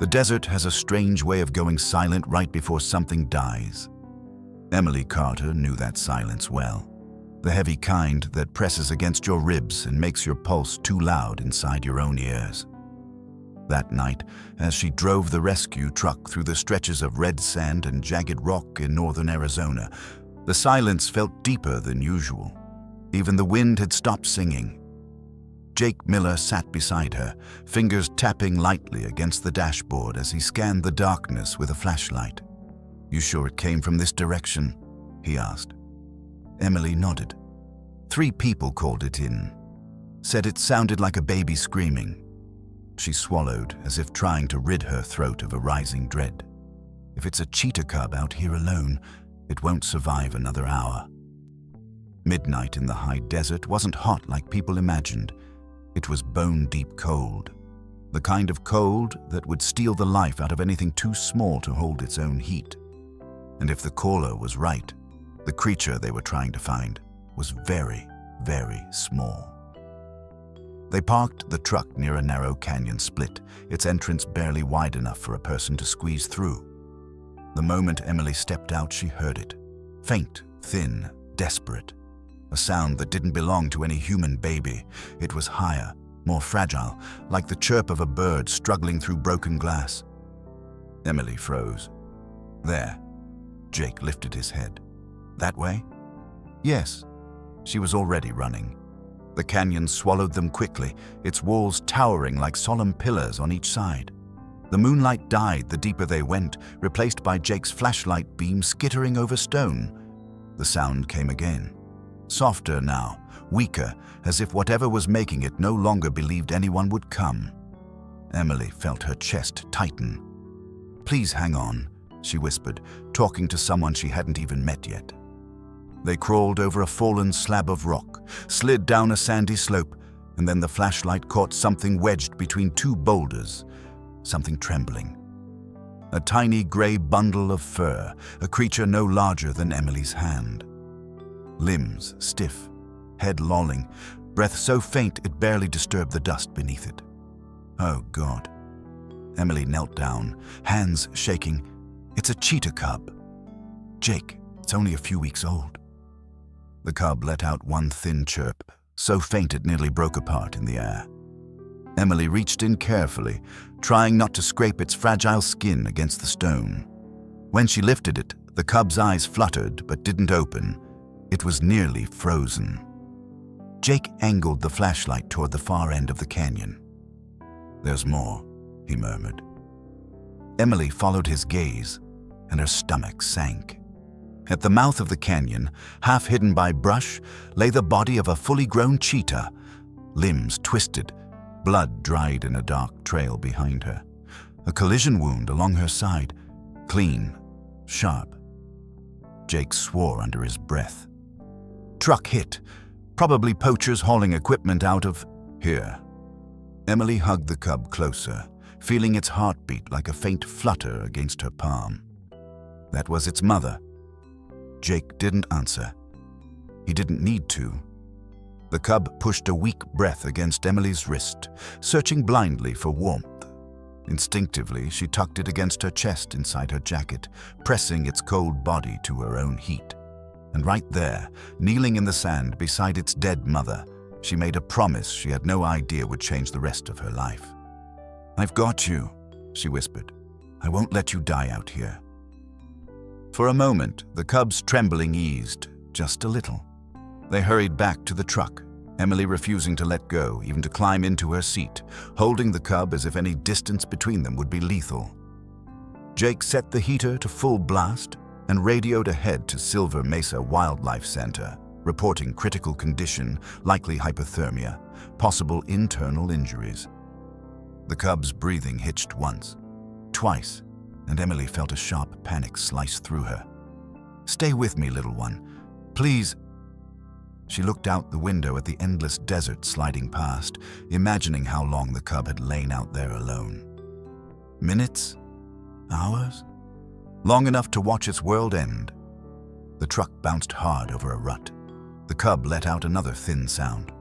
The desert has a strange way of going silent right before something dies. Emily Carter knew that silence well. The heavy kind that presses against your ribs and makes your pulse too loud inside your own ears. That night, as she drove the rescue truck through the stretches of red sand and jagged rock in northern Arizona, the silence felt deeper than usual. Even the wind had stopped singing. Jake Miller sat beside her, fingers tapping lightly against the dashboard as he scanned the darkness with a flashlight. "You sure it came from this direction?" he asked. Emily nodded. 3 people called it in. Said it sounded like a baby screaming. She swallowed, as if trying to rid her throat of a rising dread. If it's a cheetah cub out here alone, it won't survive another hour. Midnight in the high desert wasn't hot like people imagined. It was bone-deep cold. The kind of cold that would steal the life out of anything too small to hold its own heat. And if the caller was right, the creature they were trying to find was very, very small. They parked the truck near a narrow canyon split, its entrance barely wide enough for a person to squeeze through. The moment Emily stepped out, she heard it. Faint, thin, desperate. A sound that didn't belong to any human baby. It was higher, more fragile, like the chirp of a bird struggling through broken glass. Emily froze. There. Jake lifted his head. That way? Yes. She was already running. The canyon swallowed them quickly, its walls towering like solemn pillars on each side. The moonlight died the deeper they went, replaced by Jake's flashlight beam skittering over stone. The sound came again. Softer now, weaker, as if whatever was making it no longer believed anyone would come. Emily felt her chest tighten. "Please hang on," she whispered, talking to someone she hadn't even met yet. They crawled over a fallen slab of rock, slid down a sandy slope, and then the flashlight caught something wedged between 2 boulders, something trembling. A tiny gray bundle of fur, a creature no larger than Emily's hand. Limbs stiff, head lolling, breath so faint it barely disturbed the dust beneath it. Oh, God. Emily knelt down, hands shaking. It's a cheetah cub. Jake, it's only a few weeks old. The cub let out one thin chirp, so faint it nearly broke apart in the air. Emily reached in carefully, trying not to scrape its fragile skin against the stone. When she lifted it, the cub's eyes fluttered but didn't open. It was nearly frozen. Jake angled the flashlight toward the far end of the canyon. "There's more," he murmured. Emily followed his gaze, and her stomach sank. At the mouth of the canyon, half hidden by brush, lay the body of a fully grown cheetah, limbs twisted, blood dried in a dark trail behind her. A collision wound along her side, clean, sharp. Jake swore under his breath. Truck hit, probably poachers hauling equipment out of here. Emily hugged the cub closer, feeling its heartbeat like a faint flutter against her palm. That was its mother. Jake didn't answer. He didn't need to. The cub pushed a weak breath against Emily's wrist, searching blindly for warmth. Instinctively, she tucked it against her chest inside her jacket, pressing its cold body to her own heat. And right there, kneeling in the sand beside its dead mother, she made a promise she had no idea would change the rest of her life. "I've got you," she whispered. "I won't let you die out here." For a moment, the cub's trembling eased, just a little. They hurried back to the truck, Emily refusing to let go, even to climb into her seat, holding the cub as if any distance between them would be lethal. Jake set the heater to full blast and radioed ahead to Silver Mesa Wildlife Center, reporting critical condition, likely hypothermia, possible internal injuries. The cub's breathing hitched once, twice, and Emily felt a sharp panic slice through her. "Stay with me, little one. Please." She looked out the window at the endless desert sliding past, imagining how long the cub had lain out there alone. Minutes? Hours? Long enough to watch its world end. The truck bounced hard over a rut. The cub let out another thin sound.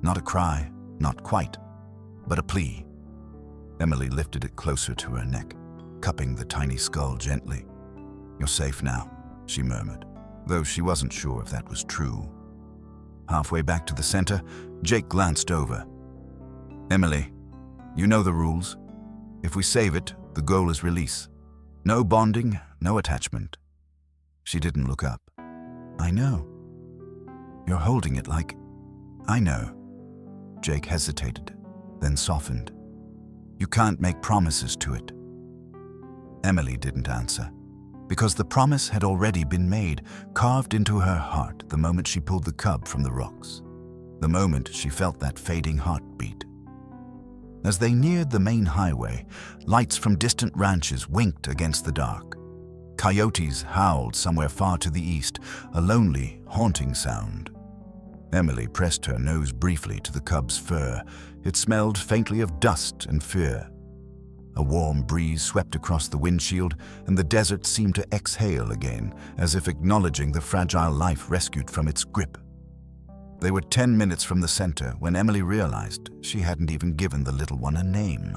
Not a cry, not quite, but a plea. Emily lifted it closer to her neck, cupping the tiny skull gently. "You're safe now," she murmured, though she wasn't sure if that was true. Halfway back to the center, Jake glanced over. "Emily, you know the rules. If we save it, the goal is release. No bonding, no attachment." She didn't look up. "I know. You're holding it like—" "I know." Jake hesitated, then softened. "You can't make promises to it." Emily didn't answer, because the promise had already been made, carved into her heart the moment she pulled the cub from the rocks, the moment she felt that fading heartbeat. As they neared the main highway, lights from distant ranches winked against the dark. Coyotes howled somewhere far to the east, a lonely, haunting sound. Emily pressed her nose briefly to the cub's fur. It smelled faintly of dust and fear. A warm breeze swept across the windshield, and the desert seemed to exhale again, as if acknowledging the fragile life rescued from its grip. They were 10 minutes from the center when Emily realized she hadn't even given the little one a name.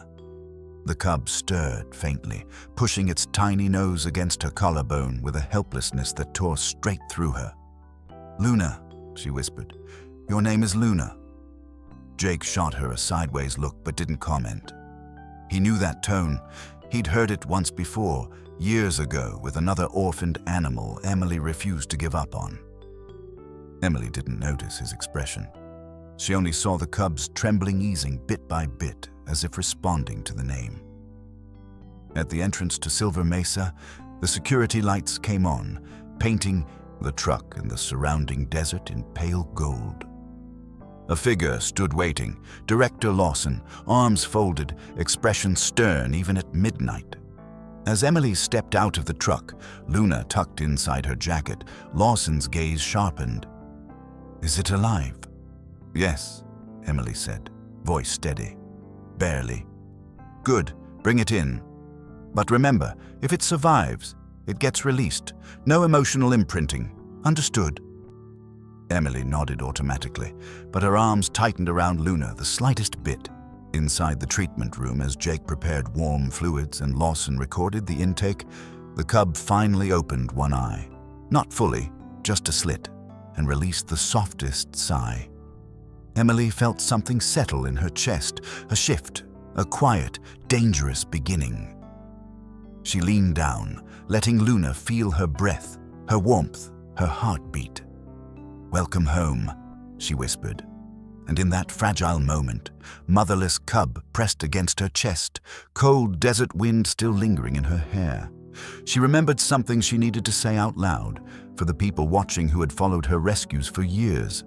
The cub stirred faintly, pushing its tiny nose against her collarbone with a helplessness that tore straight through her. "Luna," she whispered. "Your name is Luna." Jake shot her a sideways look but didn't comment. He knew that tone. He'd heard it once before, years ago, with another orphaned animal Emily refused to give up on. Emily didn't notice his expression. She only saw the cub's trembling easing bit by bit, as if responding to the name. At the entrance to Silver Mesa, the security lights came on, painting the truck and the surrounding desert in pale gold. A figure stood waiting, Director Lawson, arms folded, expression stern even at midnight. As Emily stepped out of the truck, Luna tucked inside her jacket, Lawson's gaze sharpened. "Is it alive?" "Yes," Emily said, voice steady. "Barely." "Good, bring it in. But remember, if it survives, it gets released. No emotional imprinting. Understood?" Emily nodded automatically, but her arms tightened around Luna the slightest bit. Inside the treatment room, as Jake prepared warm fluids and Lawson recorded the intake, the cub finally opened one eye. Not fully, just a slit, and released the softest sigh. Emily felt something settle in her chest, a shift, a quiet, dangerous beginning. She leaned down, letting Luna feel her breath, her warmth, her heartbeat. "Welcome home," she whispered. And in that fragile moment, motherless cub pressed against her chest, cold desert wind still lingering in her hair. She remembered something she needed to say out loud for the people watching who had followed her rescues for years.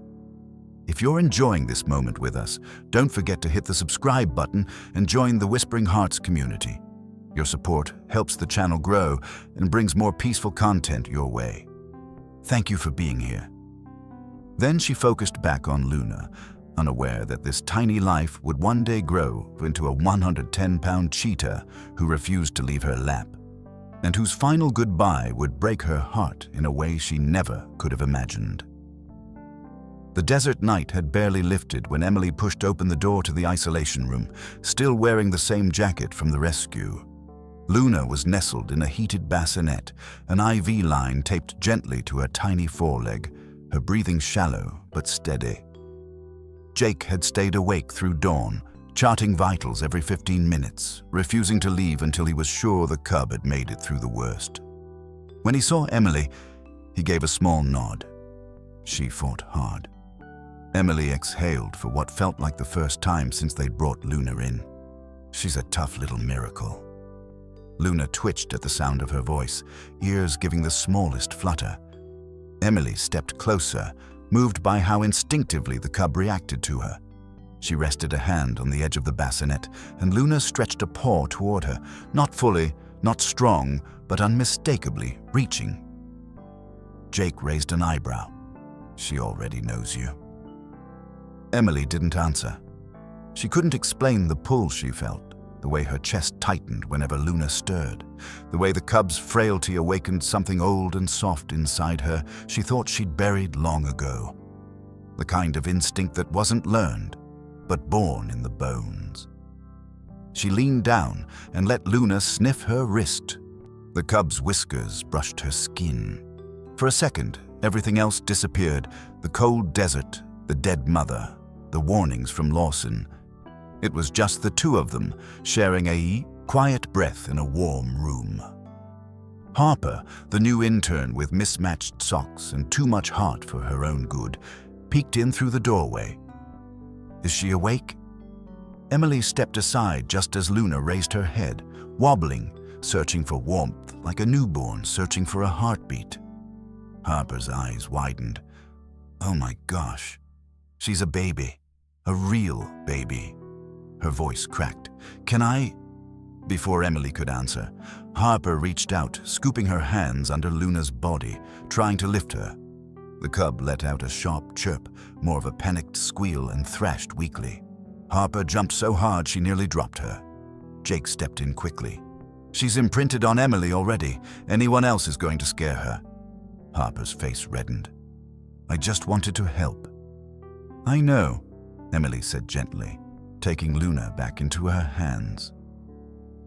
If you're enjoying this moment with us, don't forget to hit the subscribe button and join the Whispering Hearts community. Your support helps the channel grow and brings more peaceful content your way. Thank you for being here. Then she focused back on Luna, unaware that this tiny life would one day grow into a 110-pound cheetah who refused to leave her lap, and whose final goodbye would break her heart in a way she never could have imagined. The desert night had barely lifted when Emily pushed open the door to the isolation room, still wearing the same jacket from the rescue. Luna was nestled in a heated bassinet, an IV line taped gently to her tiny foreleg, her breathing shallow but steady. Jake had stayed awake through dawn, charting vitals every 15 minutes, refusing to leave until he was sure the cub had made it through the worst. When he saw Emily, he gave a small nod. She fought hard. Emily exhaled for what felt like the first time since they'd brought Luna in. "She's a tough little miracle." Luna twitched at the sound of her voice, ears giving the smallest flutter. Emily stepped closer, moved by how instinctively the cub reacted to her. She rested a hand on the edge of the bassinet, and Luna stretched a paw toward her, not fully, not strong, but unmistakably reaching. Jake raised an eyebrow. "She already knows you." Emily didn't answer. She couldn't explain the pull she felt, the way her chest tightened whenever Luna stirred, the way the cub's frailty awakened something old and soft inside her she thought she'd buried long ago. The kind of instinct that wasn't learned, but born in the bones. She leaned down and let Luna sniff her wrist. The cub's whiskers brushed her skin. For a second, everything else disappeared. The cold desert, the dead mother, the warnings from Lawson. It was just the two of them, sharing a quiet breath in a warm room. Harper, the new intern with mismatched socks and too much heart for her own good, peeked in through the doorway. Is she awake? Emily stepped aside just as Luna raised her head, wobbling, searching for warmth like a newborn searching for a heartbeat. Harper's eyes widened. Oh my gosh, she's a baby, a real baby. Her voice cracked. Can I? Before Emily could answer, Harper reached out, scooping her hands under Luna's body, trying to lift her. The cub let out a sharp chirp, more of a panicked squeal, and thrashed weakly. Harper jumped so hard she nearly dropped her. Jake stepped in quickly. She's imprinted on Emily already. Anyone else is going to scare her. Harper's face reddened. I just wanted to help. I know, Emily said gently, taking Luna back into her hands.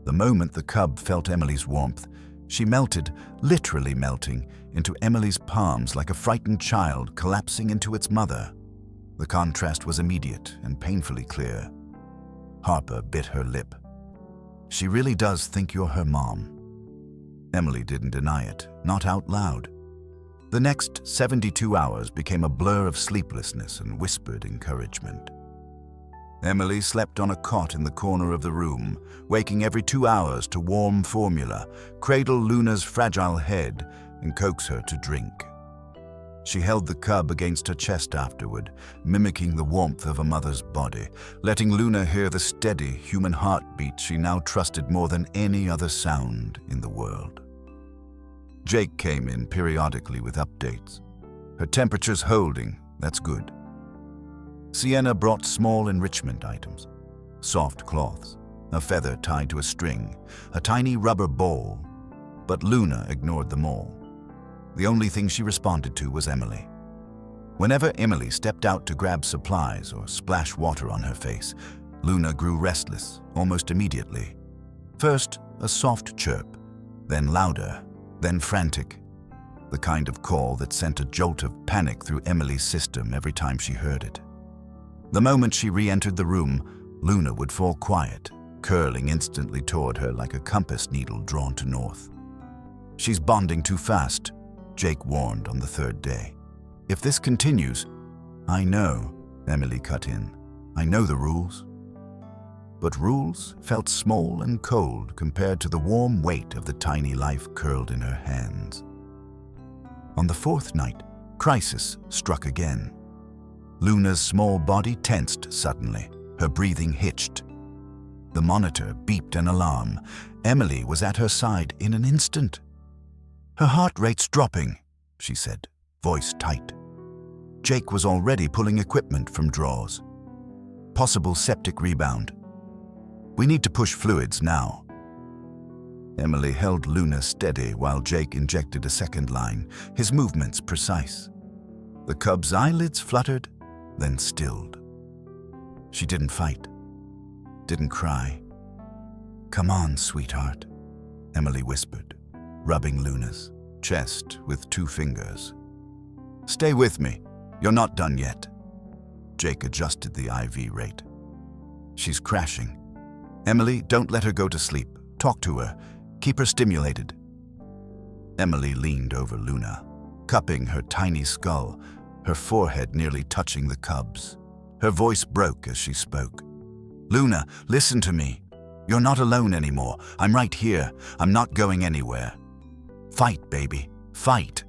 The moment the cub felt Emily's warmth, she melted, literally melting, into Emily's palms like a frightened child collapsing into its mother. The contrast was immediate and painfully clear. Harper bit her lip. She really does think you're her mom. Emily didn't deny it, not out loud. The next 72 hours became a blur of sleeplessness and whispered encouragement. Emily slept on a cot in the corner of the room, waking every 2 hours to warm formula, cradle Luna's fragile head, and coax her to drink. She held the cub against her chest afterward, mimicking the warmth of a mother's body, letting Luna hear the steady human heartbeat she now trusted more than any other sound in the world. Jake came in periodically with updates. Her temperature's holding, that's good. Sienna brought small enrichment items, soft cloths, a feather tied to a string, a tiny rubber ball, but Luna ignored them all. The only thing she responded to was Emily. Whenever Emily stepped out to grab supplies or splash water on her face, Luna grew restless almost immediately. First, a soft chirp, then louder, then frantic, the kind of call that sent a jolt of panic through Emily's system every time she heard it. The moment she re-entered the room, Luna would fall quiet, curling instantly toward her like a compass needle drawn to north. She's bonding too fast, Jake warned on the third day. If this continues, I know, Emily cut in. I know the rules. But rules felt small and cold compared to the warm weight of the tiny life curled in her hands. On the fourth night, crisis struck again. Luna's small body tensed suddenly, her breathing hitched. The monitor beeped an alarm. Emily was at her side in an instant. Her heart rate's dropping, she said, voice tight. Jake was already pulling equipment from drawers. Possible septic rebound. We need to push fluids now. Emily held Luna steady while Jake injected a second line, his movements precise. The cub's eyelids fluttered, then stilled. She didn't fight, didn't cry. Come on, sweetheart, Emily whispered, rubbing Luna's chest with 2 fingers. Stay with me, you're not done yet. Jake adjusted the IV rate. She's crashing. Emily, don't let her go to sleep. Talk to her. Keep her stimulated. Emily leaned over Luna, cupping her tiny skull, her forehead nearly touching the cub's. Her voice broke as she spoke. Luna, listen to me. You're not alone anymore. I'm right here. I'm not going anywhere. Fight, baby. Fight.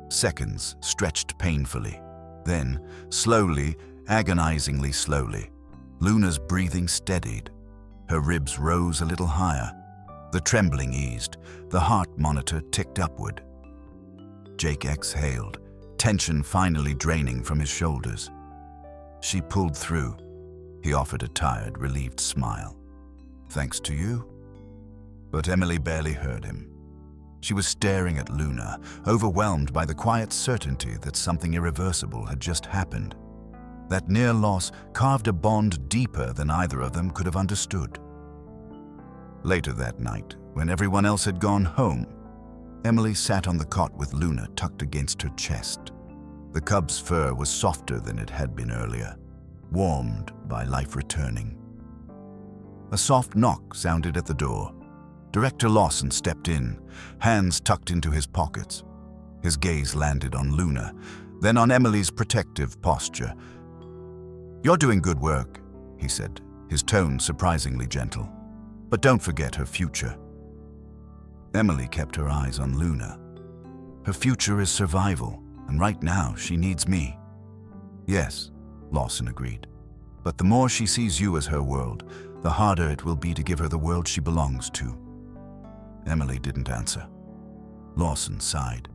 Seconds stretched painfully. Then, slowly, agonizingly slowly, Luna's breathing steadied. Her ribs rose a little higher. The trembling eased. The heart monitor ticked upward. Jake exhaled, tension finally draining from his shoulders. She pulled through. He offered a tired, relieved smile. Thanks to you. But Emily barely heard him. She was staring at Luna, overwhelmed by the quiet certainty that something irreversible had just happened. That near loss carved a bond deeper than either of them could have understood. Later that night, when everyone else had gone home, Emily sat on the cot with Luna tucked against her chest. The cub's fur was softer than it had been earlier, warmed by life returning. A soft knock sounded at the door. Director Lawson stepped in, hands tucked into his pockets. His gaze landed on Luna, then on Emily's protective posture. "You're doing good work," he said, his tone surprisingly gentle. "But don't forget her future." Emily kept her eyes on Luna. Her future is survival, and right now she needs me. "Yes," Lawson agreed. "But the more she sees you as her world, the harder it will be to give her the world she belongs to." Emily didn't answer. Lawson sighed.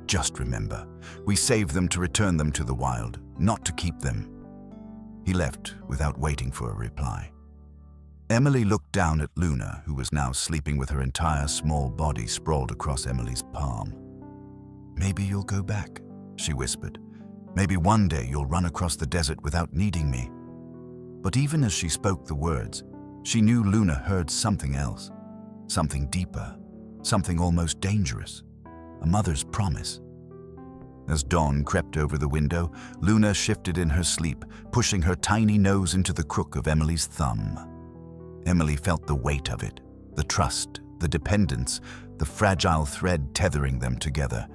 "Just remember, we saved them to return them to the wild, not to keep them." He left without waiting for a reply. Emily looked down at Luna, who was now sleeping with her entire small body sprawled across Emily's palm. "Maybe you'll go back," she whispered. "Maybe one day you'll run across the desert without needing me." But even as she spoke the words, she knew Luna heard something else, something deeper, something almost dangerous, a mother's promise. As dawn crept over the window, Luna shifted in her sleep, pushing her tiny nose into the crook of Emily's thumb. Emily felt the weight of it, the trust, the dependence, the fragile thread tethering them together.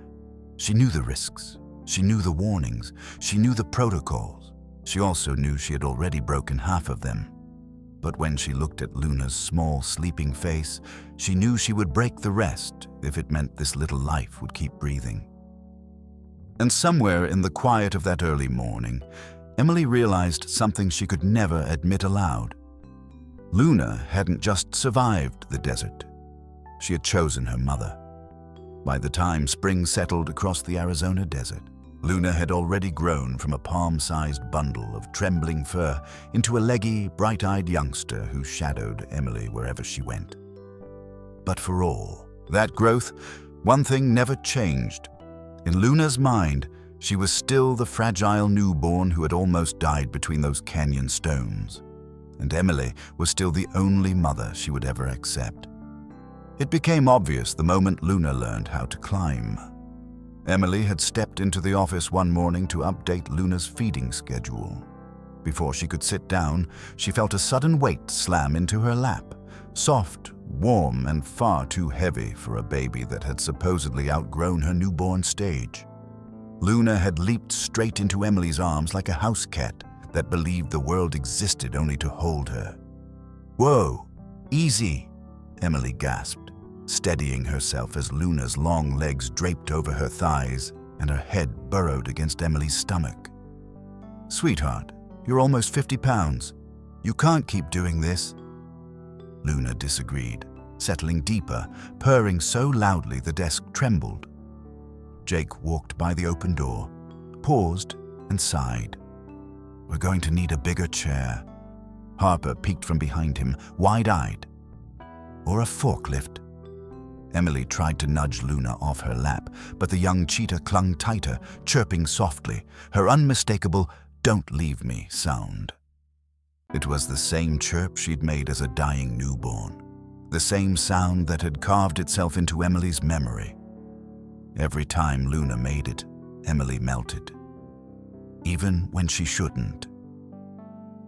She knew the risks, she knew the warnings, she knew the protocols. She also knew she had already broken half of them. But when she looked at Luna's small, sleeping face, she knew she would break the rest if it meant this little life would keep breathing. And somewhere in the quiet of that early morning, Emily realized something she could never admit aloud. Luna hadn't just survived the desert. She had chosen her mother. By the time spring settled across the Arizona desert, Luna had already grown from a palm-sized bundle of trembling fur into a leggy, bright-eyed youngster who shadowed Emily wherever she went. But for all that growth, one thing never changed. In Luna's mind, she was still the fragile newborn who had almost died between those canyon stones. And Emily was still the only mother she would ever accept. It became obvious the moment Luna learned how to climb. Emily had stepped into the office one morning to update Luna's feeding schedule. Before she could sit down, she felt a sudden weight slam into her lap, soft, warm, and far too heavy for a baby that had supposedly outgrown her newborn stage. Luna had leaped straight into Emily's arms like a house cat that believed the world existed only to hold her. "Whoa, easy," Emily gasped, steadying herself as Luna's long legs draped over her thighs and her head burrowed against Emily's stomach. "Sweetheart, you're almost 50 pounds. You can't keep doing this." Luna disagreed, settling deeper, purring so loudly the desk trembled. Jake walked by the open door, paused, and sighed. "We're going to need a bigger chair." Harper peeked from behind him, wide-eyed. "Or a forklift." Emily tried to nudge Luna off her lap, but the young cheetah clung tighter, chirping softly, her unmistakable "don't leave me" sound. It was the same chirp she'd made as a dying newborn, the same sound that had carved itself into Emily's memory. Every time Luna made it, Emily melted. Even when she shouldn't.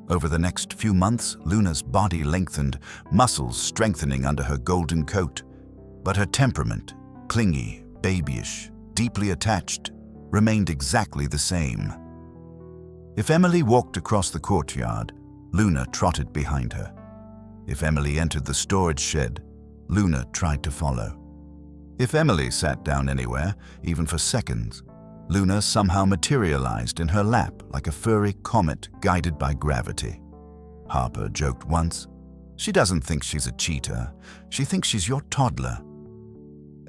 Over the next few months, Luna's body lengthened, muscles strengthening under her golden coat. But her temperament, clingy, babyish, deeply attached, remained exactly the same. If Emily walked across the courtyard, Luna trotted behind her. If Emily entered the storage shed, Luna tried to follow. If Emily sat down anywhere, even for seconds, Luna somehow materialized in her lap like a furry comet guided by gravity. Harper joked once, "She doesn't think she's a cheetah. She thinks she's your toddler."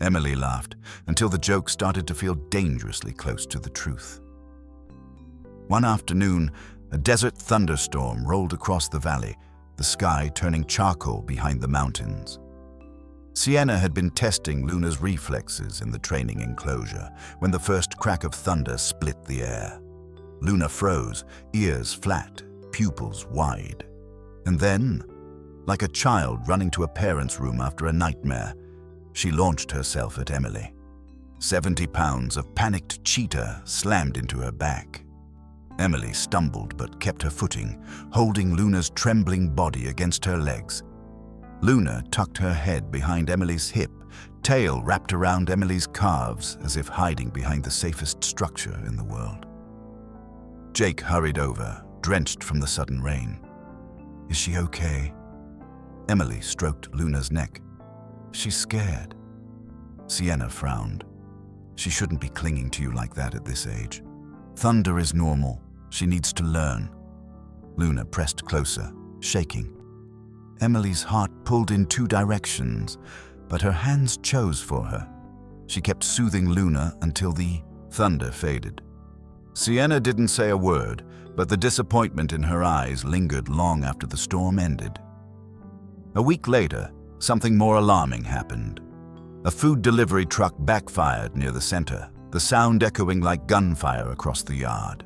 Emily laughed until the joke started to feel dangerously close to the truth. One afternoon, a desert thunderstorm rolled across the valley, the sky turning charcoal behind the mountains. Sienna had been testing Luna's reflexes in the training enclosure when the first crack of thunder split the air. Luna froze, ears flat, pupils wide. And then, Like a child running to a parent's room after a nightmare, she launched herself at Emily. 70 pounds of panicked Cheetah slammed into her back. Emily stumbled but kept her footing, holding Luna's trembling body against her legs. Luna tucked her head behind Emily's hip, tail wrapped around Emily's calves as if hiding behind the safest structure in the world. Jake hurried over, drenched from the sudden rain. "Is she okay?" Emily stroked Luna's neck. "She's scared." Sienna frowned. "She shouldn't be clinging to you like that at this age. Thunder is normal. She needs to learn." Luna pressed closer, shaking. Emily's heart pulled in two directions, but her hands chose for her. She kept soothing Luna until the thunder faded. Sienna didn't say a word, but the disappointment in her eyes lingered long after the storm ended. A week later, something more alarming happened. A food delivery truck backfired near the center, the sound echoing like gunfire across the yard.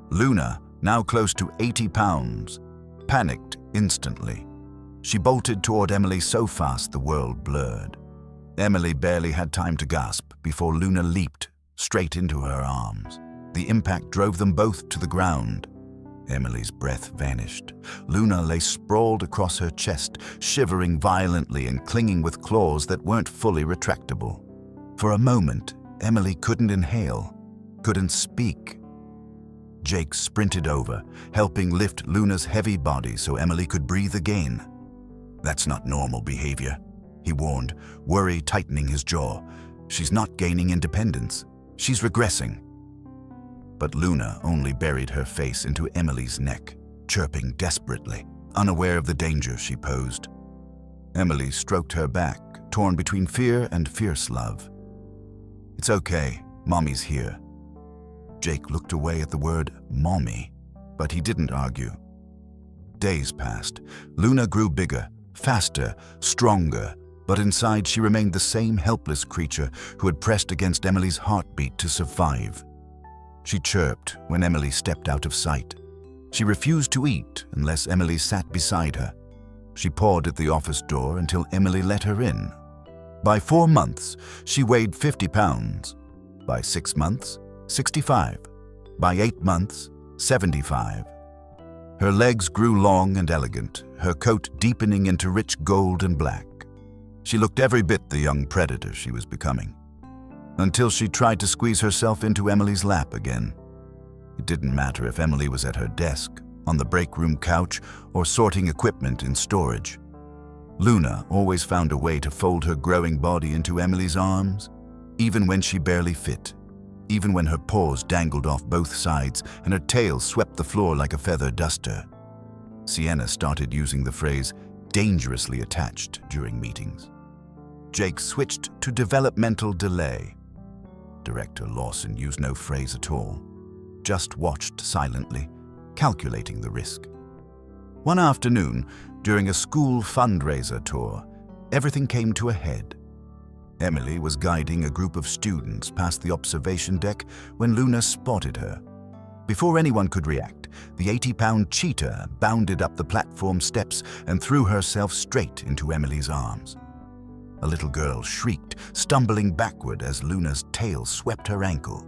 Luna, now close to 80 pounds, panicked instantly. She bolted toward Emily so fast the world blurred. Emily barely had time to gasp before Luna leaped straight into her arms. The impact drove them both to the ground. Emily's breath vanished. Luna lay sprawled across her chest, shivering violently and clinging with claws that weren't fully retractable. For a moment, Emily couldn't inhale, couldn't speak. Jake sprinted over, helping lift Luna's heavy body so Emily could breathe again. "That's not normal behavior," he warned, worry tightening his jaw. "She's not gaining independence. She's regressing." But Luna only buried her face into Emily's neck, chirping desperately, unaware of the danger she posed. Emily stroked her back, torn between fear and fierce love. "It's okay, Mommy's here." Jake looked away at the word mommy, but he didn't argue. Days passed. Luna grew bigger, faster, stronger, but inside she remained the same helpless creature who had pressed against Emily's heartbeat to survive. She chirped when Emily stepped out of sight. She refused to eat unless Emily sat beside her. She pawed at the office door until Emily let her in. By 4 months, she weighed 50 pounds. By 6 months, 65. By 8 months, 75. Her legs grew long and elegant, her coat deepening into rich gold and black. She looked every bit the young predator she was becoming, until she tried to squeeze herself into Emily's lap again. It didn't matter if Emily was at her desk, on the break room couch, or sorting equipment in storage. Luna always found a way to fold her growing body into Emily's arms, even when she barely fit, even when her paws dangled off both sides and her tail swept the floor like a feather duster. Sienna started using the phrase dangerously attached during meetings. Jake switched to developmental delay. Director Lawson used no phrase at all, just watched silently, calculating the risk. One afternoon, during a school fundraiser tour, everything came to a head. Emily was guiding a group of students past the observation deck when Luna spotted her. Before anyone could react, the 80-pound Cheetah bounded up the platform steps and threw herself straight into Emily's arms. A little girl shrieked, stumbling backward as Luna's tail swept her ankle.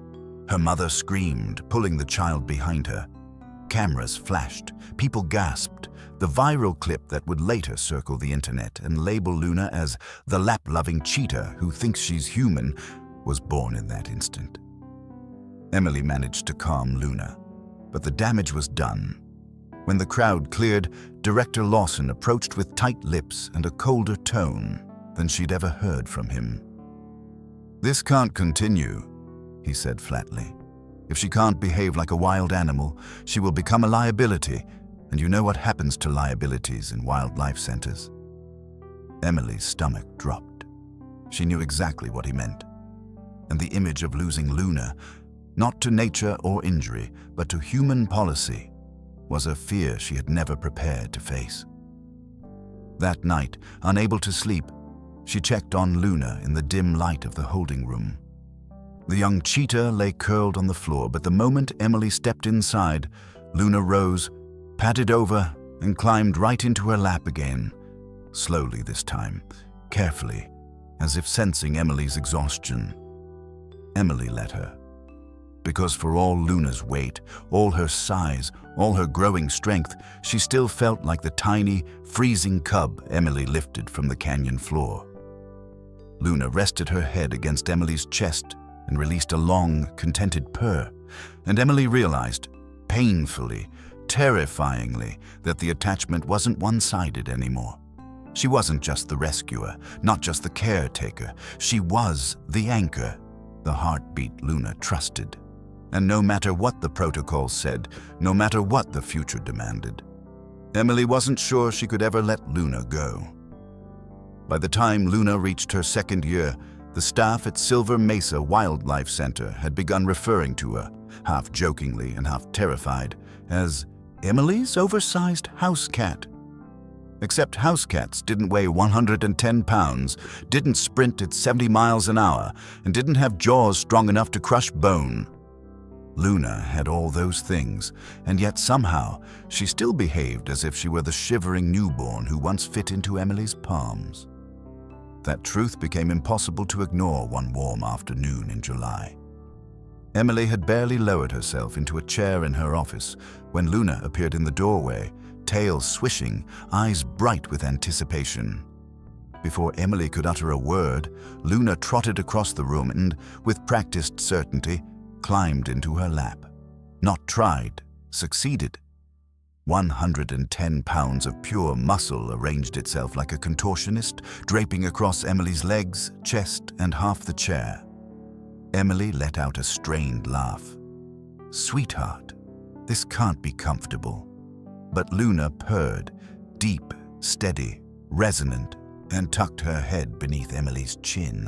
Her mother screamed, pulling the child behind her. Cameras flashed, people gasped. The viral clip that would later circle the internet and label Luna as the lap-loving cheetah who thinks she's human was born in that instant. Emily managed to calm Luna, but the damage was done. When the crowd cleared, Director Lawson approached with tight lips and a colder tone than she'd ever heard from him. "This can't continue," he said flatly. "If she can't behave like a wild animal, she will become a liability, and you know what happens to liabilities in wildlife centers." Emily's stomach dropped. She knew exactly what he meant. And the image of losing Luna, not to nature or injury, but to human policy, was a fear she had never prepared to face. That night, unable to sleep, she checked on Luna in the dim light of the holding room. The young cheetah lay curled on the floor, but the moment Emily stepped inside, Luna rose, patted over, and climbed right into her lap again, slowly this time, carefully, as if sensing Emily's exhaustion. Emily let her. Because for all Luna's weight, all her size, all her growing strength, she still felt like the tiny, freezing cub Emily lifted from the canyon floor. Luna rested her head against Emily's chest and released a long, contented purr, and Emily realized, painfully, terrifyingly, that the attachment wasn't one-sided anymore. She wasn't just the rescuer, not just the caretaker. She was the anchor, the heartbeat Luna trusted. And no matter what the protocol said, no matter what the future demanded, Emily wasn't sure she could ever let Luna go. By the time Luna reached her second year, the staff at Silver Mesa Wildlife Center had begun referring to her, half jokingly and half terrified, as Emily's oversized house cat. Except house cats didn't weigh 110 pounds, didn't sprint at 70 miles an hour, and didn't have jaws strong enough to crush bone. Luna had all those things, and yet somehow she still behaved as if she were the shivering newborn who once fit into Emily's palms. That truth became impossible to ignore one warm afternoon in July. Emily had barely lowered herself into a chair in her office when Luna appeared in the doorway, tail swishing, eyes bright with anticipation. Before Emily could utter a word, Luna trotted across the room and, with practiced certainty, climbed into her lap. Not tried, succeeded. 110 pounds of pure muscle arranged itself like a contortionist, draping across Emily's legs, chest, and half the chair. Emily let out a strained laugh. "Sweetheart, this can't be comfortable." But Luna purred, deep, steady, resonant, and tucked her head beneath Emily's chin.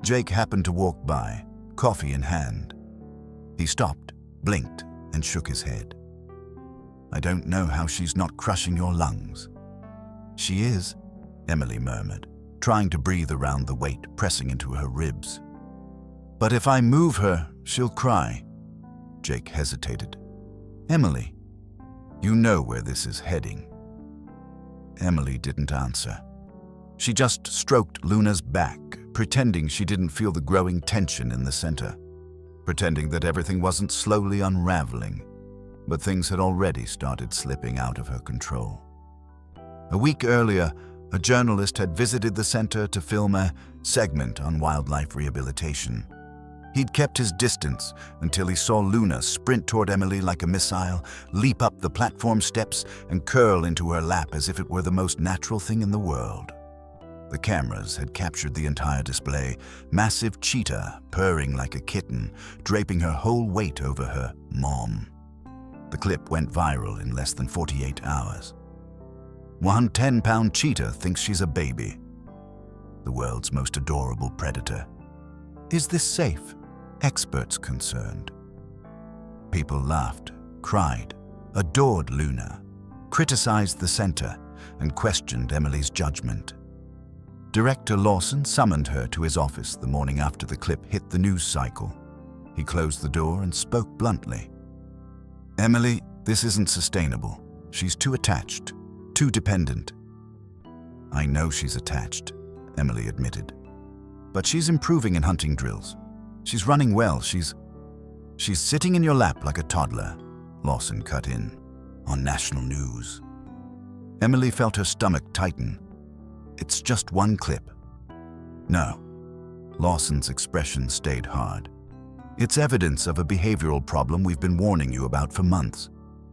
Jake happened to walk by, coffee in hand. He stopped, blinked, and shook his head. "I don't know how she's not crushing your lungs." "She is," Emily murmured, trying to breathe around the weight pressing into her ribs. "But if I move her, she'll cry." Jake hesitated. "Emily, you know where this is heading." Emily didn't answer. She just stroked Luna's back, pretending she didn't feel the growing tension in the center, pretending that everything wasn't slowly unraveling, but things had already started slipping out of her control. A week earlier, a journalist had visited the center to film a segment on wildlife rehabilitation. He'd kept his distance until he saw Luna sprint toward Emily like a missile, leap up the platform steps, and curl into her lap as if it were the most natural thing in the world. The cameras had captured the entire display, massive Cheetah purring like a kitten, draping her whole weight over her mom. The clip went viral in less than 48 hours. 110-pound Cheetah thinks she's a baby. The world's most adorable predator. Is this safe? Experts concerned. People laughed, cried, adored Luna, criticized the center, and questioned Emily's judgment. Director Lawson summoned her to his office the morning after the clip hit the news cycle. He closed the door and spoke bluntly. "Emily, this isn't sustainable. She's too attached, too dependent." "I know she's attached," Emily admitted. "But she's improving in hunting drills. She's running well. She's sitting in your lap like a toddler," Lawson cut in, "on national news." Emily felt her stomach tighten. "It's just one clip." "No." Lawson's expression stayed hard. "It's evidence of a behavioral problem we've been warning you about for months.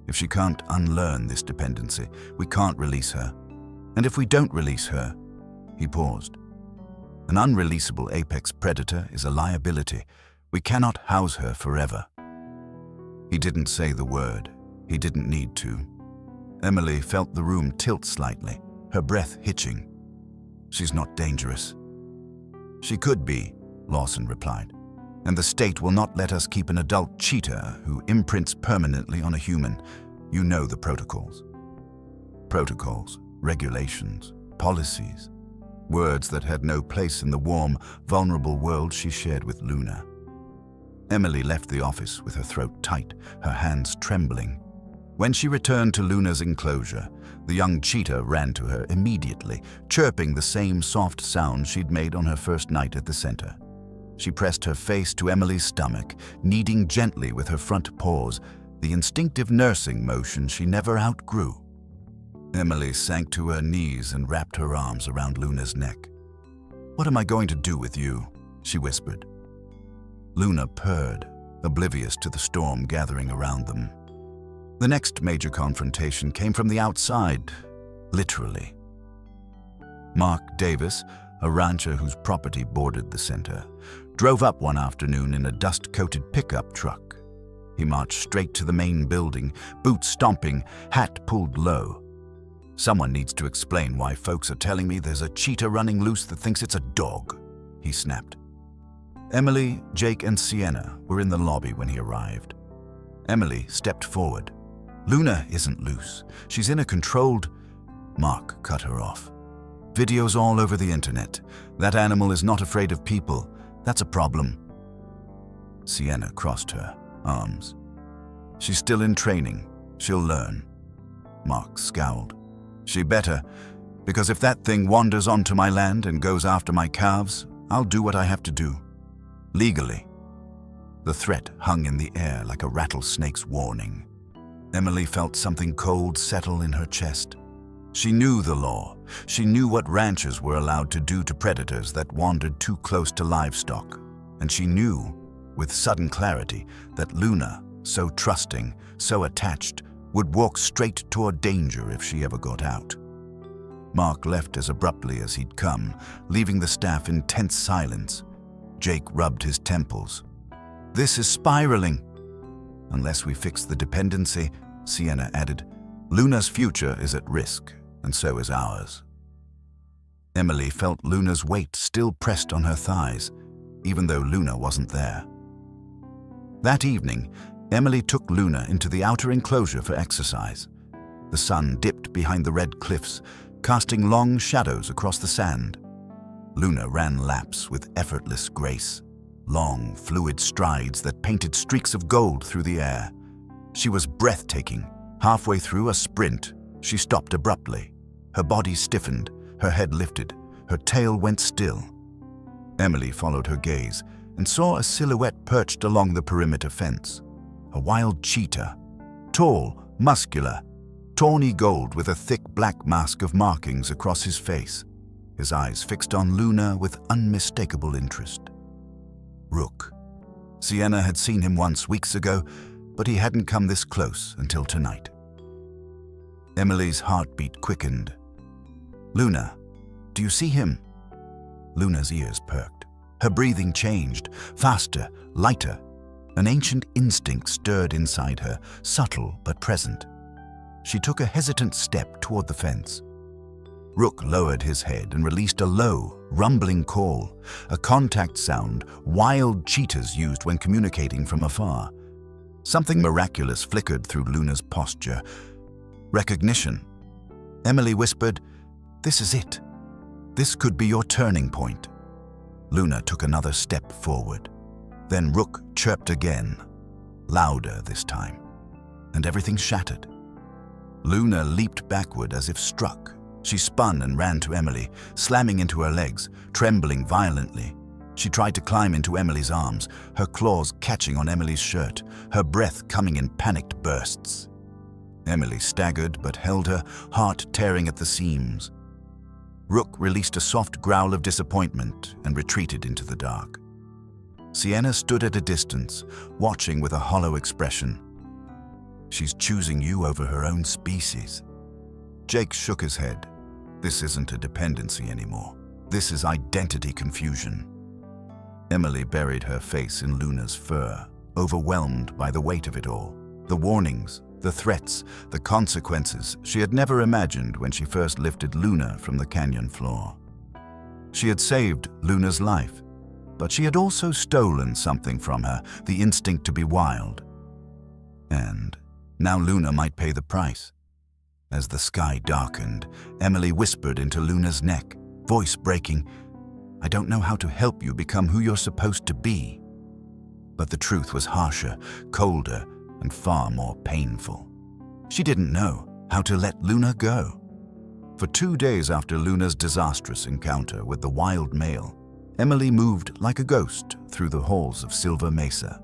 If she can't unlearn this dependency, we can't release her. And if we don't release her..." He paused. "An unreleasable apex predator is a liability. We cannot house her forever." He didn't say the word. He didn't need to. Emily felt the room tilt slightly, her breath hitching. "She's not dangerous." "She could be," Lawson replied. "And the state will not let us keep an adult cheetah who imprints permanently on a human. You know the protocols." Protocols, regulations, policies. Words that had no place in the warm, vulnerable world she shared with Luna. Emily left the office with her throat tight, her hands trembling. When she returned to Luna's enclosure, the young cheetah ran to her immediately, chirping the same soft sound she'd made on her first night at the center. She pressed her face to Emily's stomach, kneading gently with her front paws, the instinctive nursing motion she never outgrew. Emily sank to her knees and wrapped her arms around Luna's neck. "What am I going to do with you?" she whispered. Luna purred, oblivious to the storm gathering around them. The next major confrontation came from the outside, literally. Mark Davis, a rancher whose property bordered the center, drove up one afternoon in a dust-coated pickup truck. He marched straight to the main building, boots stomping, hat pulled low. "Someone needs to explain why folks are telling me there's a cheetah running loose that thinks it's a dog," he snapped. Emily, Jake, and Sienna were in the lobby when he arrived. Emily stepped forward. "Luna isn't loose. She's in a controlled—" Mark cut her off. "Videos all over the internet. That animal is not afraid of people. That's a problem." Sienna crossed her arms. "She's still in training. She'll learn." Mark scowled. "She better, because if that thing wanders onto my land and goes after my calves, I'll do what I have to do. Legally." The threat hung in the air like a rattlesnake's warning. Emily felt something cold settle in her chest. She knew the law. She knew what ranchers were allowed to do to predators that wandered too close to livestock. And she knew, with sudden clarity, that Luna, so trusting, so attached, would walk straight toward danger if she ever got out. Mark left as abruptly as he'd come, leaving the staff in tense silence. Jake rubbed his temples. "This is spiraling." "Unless we fix the dependency," Sienna added, "Luna's future is at risk, and so is ours." Emily felt Luna's weight still pressed on her thighs, even though Luna wasn't there. That evening, Emily took Luna into the outer enclosure for exercise. The sun dipped behind the red cliffs, casting long shadows across the sand. Luna ran laps with effortless grace, long, fluid strides that painted streaks of gold through the air. She was breathtaking. Halfway through a sprint, she stopped abruptly. Her body stiffened, her head lifted, her tail went still. Emily followed her gaze and saw a silhouette perched along the perimeter fence. A wild cheetah, tall, muscular, tawny gold with a thick black mask of markings across his face, his eyes fixed on Luna with unmistakable interest. Rook. Sienna had seen him once weeks ago, but he hadn't come this close until tonight. Emily's heartbeat quickened. "Luna, do you see him?" Luna's ears perked. Her breathing changed, faster, lighter. An ancient instinct stirred inside her, subtle but present. She took a hesitant step toward the fence. Rook lowered his head and released a low, rumbling call, a contact sound wild cheetahs used when communicating from afar. Something miraculous flickered through Luna's posture. Recognition. Emily whispered, "This is it. This could be your turning point." Luna took another step forward. Then Rook chirped again, louder this time, and everything shattered. Luna leaped backward as if struck. She spun and ran to Emily, slamming into her legs, trembling violently. She tried to climb into Emily's arms, her claws catching on Emily's shirt, her breath coming in panicked bursts. Emily staggered but held her, heart tearing at the seams. Rook released a soft growl of disappointment and retreated into the dark. Sienna stood at a distance, watching with a hollow expression. "She's choosing you over her own species." Jake shook his head. "This isn't a dependency anymore. This is identity confusion." Emily buried her face in Luna's fur, overwhelmed by the weight of it all. The warnings, the threats, the consequences she had never imagined when she first lifted Luna from the canyon floor. She had saved Luna's life, but she had also stolen something from her, the instinct to be wild. And now Luna might pay the price. As the sky darkened, Emily whispered into Luna's neck, voice breaking, "I don't know how to help you become who you're supposed to be." But the truth was harsher, colder, and far more painful. She didn't know how to let Luna go. For 2 days after Luna's disastrous encounter with the wild male, Emily moved like a ghost through the halls of Silver Mesa.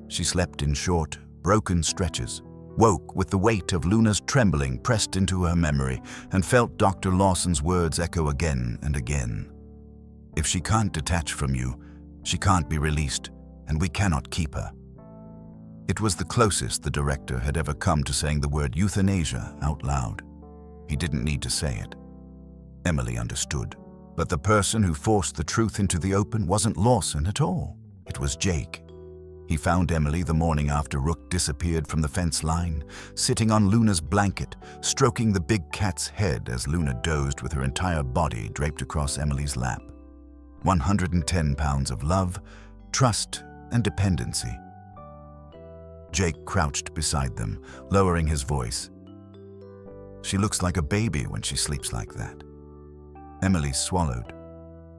She slept in short, broken stretches, woke with the weight of Luna's trembling pressed into her memory, and felt Dr. Lawson's words echo again and again. If she can't detach from you, she can't be released, and we cannot keep her. It was the closest the director had ever come to saying the word euthanasia out loud. He didn't need to say it. Emily understood, but the person who forced the truth into the open wasn't Lawson at all. It was Jake. He found Emily the morning after Rook disappeared from the fence line, sitting on Luna's blanket, stroking the big cat's head as Luna dozed with her entire body draped across Emily's lap. 110 pounds of love, trust, and dependency. Jake crouched beside them, lowering his voice. She looks like a baby when she sleeps like that. Emily swallowed.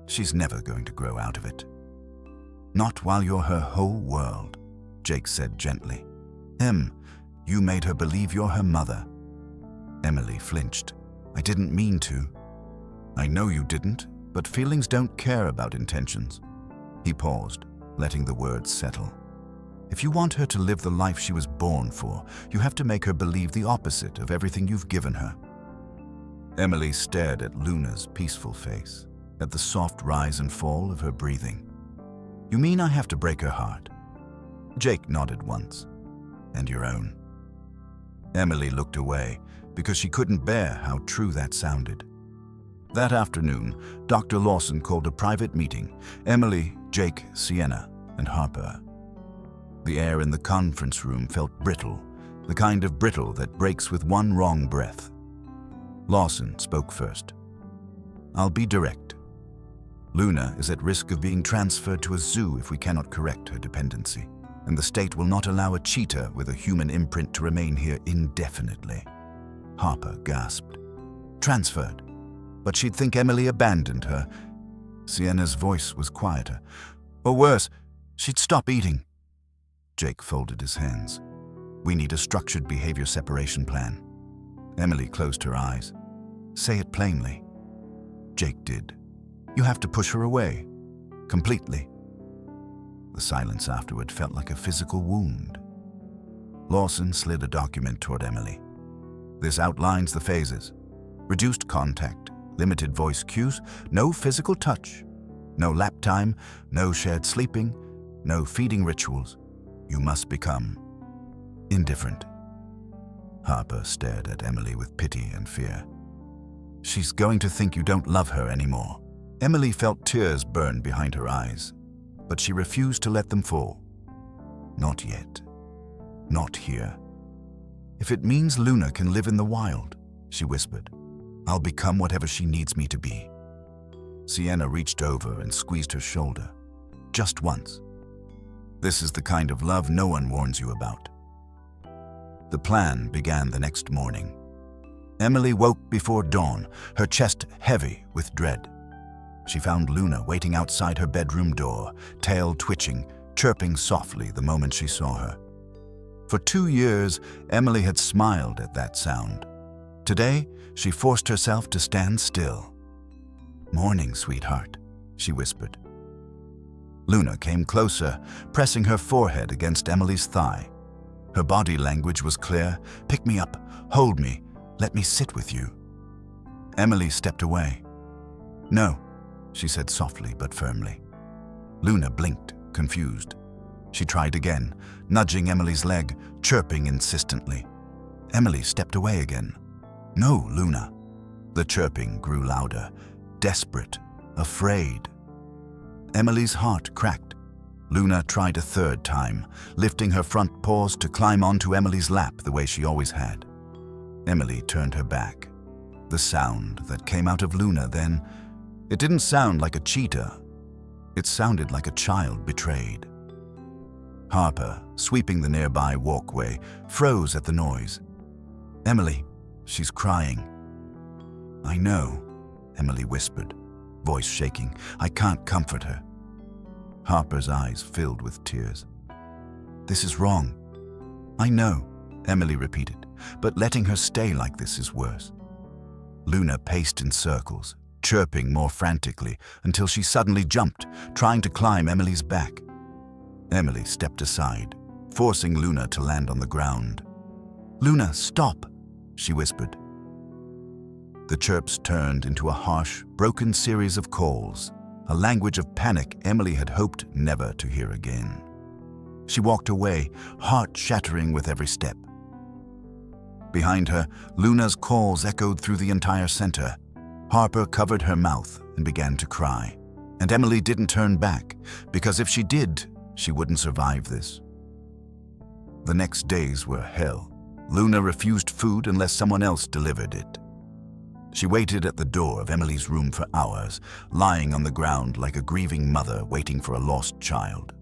She's never going to grow out of it. Not while you're her whole world, Jake said gently. You made her believe you're her mother. Emily flinched. I didn't mean to. I know you didn't, but feelings don't care about intentions. He paused, letting the words settle. If you want her to live the life she was born for, you have to make her believe the opposite of everything you've given her. Emily stared at Luna's peaceful face, at the soft rise and fall of her breathing. You mean I have to break her heart? Jake nodded once. And your own. Emily looked away because she couldn't bear how true that sounded. That afternoon, Dr. Lawson called a private meeting. Emily, Jake, Sienna, and Harper. The air in the conference room felt brittle, the kind of brittle that breaks with one wrong breath. Lawson spoke first. I'll be direct. Luna is at risk of being transferred to a zoo if we cannot correct her dependency, and the state will not allow a cheetah with a human imprint to remain here indefinitely. Harper gasped. Transferred? But she'd think Emily abandoned her. Sienna's voice was quieter. Or worse, she'd stop eating. Jake folded his hands. We need a structured behavior separation plan. Emily closed her eyes. Say it plainly. Jake did. You have to push her away. Completely. The silence afterward felt like a physical wound. Lawson slid a document toward Emily. This outlines the phases. Reduced contact, limited voice cues, no physical touch, no lap time, no shared sleeping, no feeding rituals. You must become indifferent. Harper stared at Emily with pity and fear. She's going to think you don't love her anymore. Emily felt tears burn behind her eyes, but she refused to let them fall. Not yet. Not here. If it means Luna can live in the wild, she whispered, I'll become whatever she needs me to be. Sienna reached over and squeezed her shoulder. Just once. This is the kind of love no one warns you about. The plan began the next morning. Emily woke before dawn, her chest heavy with dread. She found Luna waiting outside her bedroom door, tail twitching, chirping softly the moment she saw her. For 2 years, Emily had smiled at that sound. Today, she forced herself to stand still. Morning, sweetheart, she whispered. Luna came closer, pressing her forehead against Emily's thigh. Her body language was clear. Pick me up, hold me, let me sit with you. Emily stepped away. No, she said softly but firmly. Luna blinked, confused. She tried again, nudging Emily's leg, chirping insistently. Emily stepped away again. No, Luna. The chirping grew louder, desperate, afraid. Emily's heart cracked. Luna tried a third time, lifting her front paws to climb onto Emily's lap the way she always had. Emily turned her back. The sound that came out of Luna then, it didn't sound like a cheetah. It sounded like a child betrayed. Harper, sweeping the nearby walkway, froze at the noise. Emily, she's crying. I know, Emily whispered, voice shaking. I can't comfort her. Harper's eyes filled with tears. This is wrong. I know, Emily repeated. but letting her stay like this is worse. Luna paced in circles, chirping more frantically until she suddenly jumped, trying to climb Emily's back. Emily stepped aside, forcing Luna to land on the ground. "Luna, stop," she whispered. The chirps turned into a harsh, broken series of calls, a language of panic Emily had hoped never to hear again. She walked away, heart shattering with every step. Behind her, Luna's calls echoed through the entire center. Harper covered her mouth and began to cry. And Emily didn't turn back, because if she did, she wouldn't survive this. The next days were hell. Luna refused food unless someone else delivered it. She waited at the door of Emily's room for hours, lying on the ground like a grieving mother waiting for a lost child.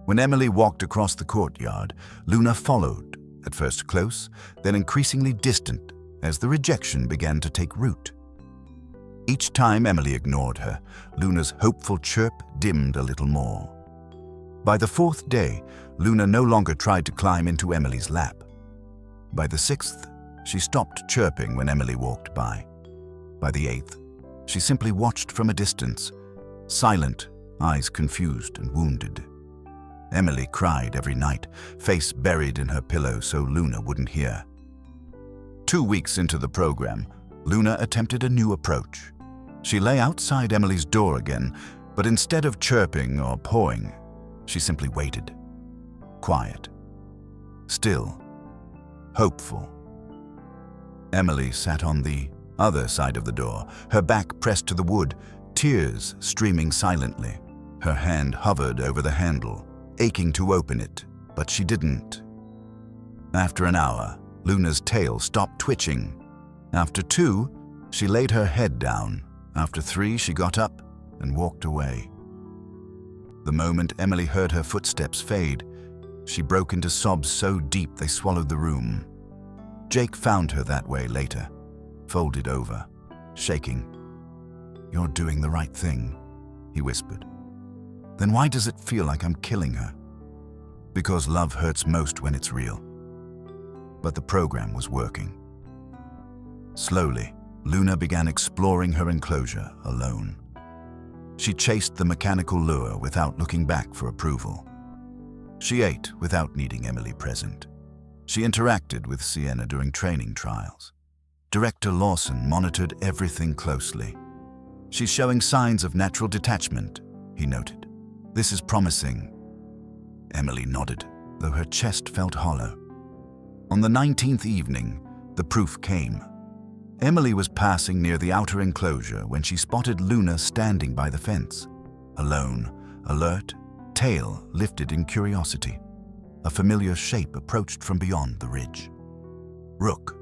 When Emily walked across the courtyard, Luna followed, at first close, then increasingly distant, as the rejection began to take root. Each time Emily ignored her, Luna's hopeful chirp dimmed a little more. By the fourth day, Luna no longer tried to climb into Emily's lap. By the sixth, she stopped chirping when Emily walked by. By the eighth, she simply watched from a distance, silent, eyes confused and wounded. Emily cried every night, face buried in her pillow so Luna wouldn't hear. 2 weeks into the program, Luna attempted a new approach. She lay outside Emily's door again, but instead of chirping or pawing, she simply waited. Quiet. Still. Hopeful. Emily sat on the other side of the door, her back pressed to the wood, tears streaming silently. Her hand hovered over the handle, aching to open it, but she didn't. After an hour, Luna's tail stopped twitching. After 2, she laid her head down. After 3, she got up and walked away. The moment Emily heard her footsteps fade, she broke into sobs so deep they swallowed the room. Jake found her that way later, folded over, shaking. "You're doing the right thing," he whispered. "Then why does it feel like I'm killing her?" "Because love hurts most when it's real." But the program was working. Slowly, Luna began exploring her enclosure alone. She chased the mechanical lure without looking back for approval. She ate without needing Emily present. She interacted with Sienna during training trials. Director Lawson monitored everything closely. "She's showing signs of natural detachment," he noted. "This is promising." Emily nodded, though her chest felt hollow. On the 19th evening, the proof came. Emily was passing near the outer enclosure when she spotted Luna standing by the fence. Alone, alert, tail lifted in curiosity. A familiar shape approached from beyond the ridge. Rook.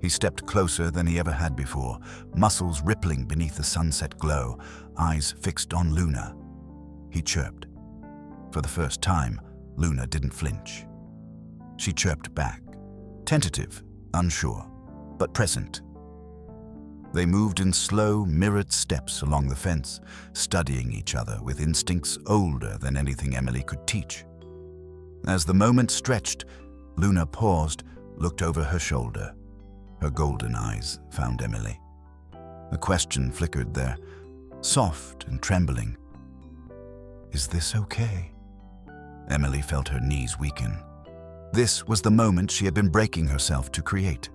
He stepped closer than he ever had before, muscles rippling beneath the sunset glow, eyes fixed on Luna. He chirped. For the first time, Luna didn't flinch. She chirped back, tentative, unsure, but present. They moved in slow, mirrored steps along the fence, studying each other with instincts older than anything Emily could teach. As the moment stretched, Luna paused, looked over her shoulder. Her golden eyes found Emily. A question flickered there, soft and trembling. "Is this okay?" Emily felt her knees weaken. This was the moment she had been breaking herself to create.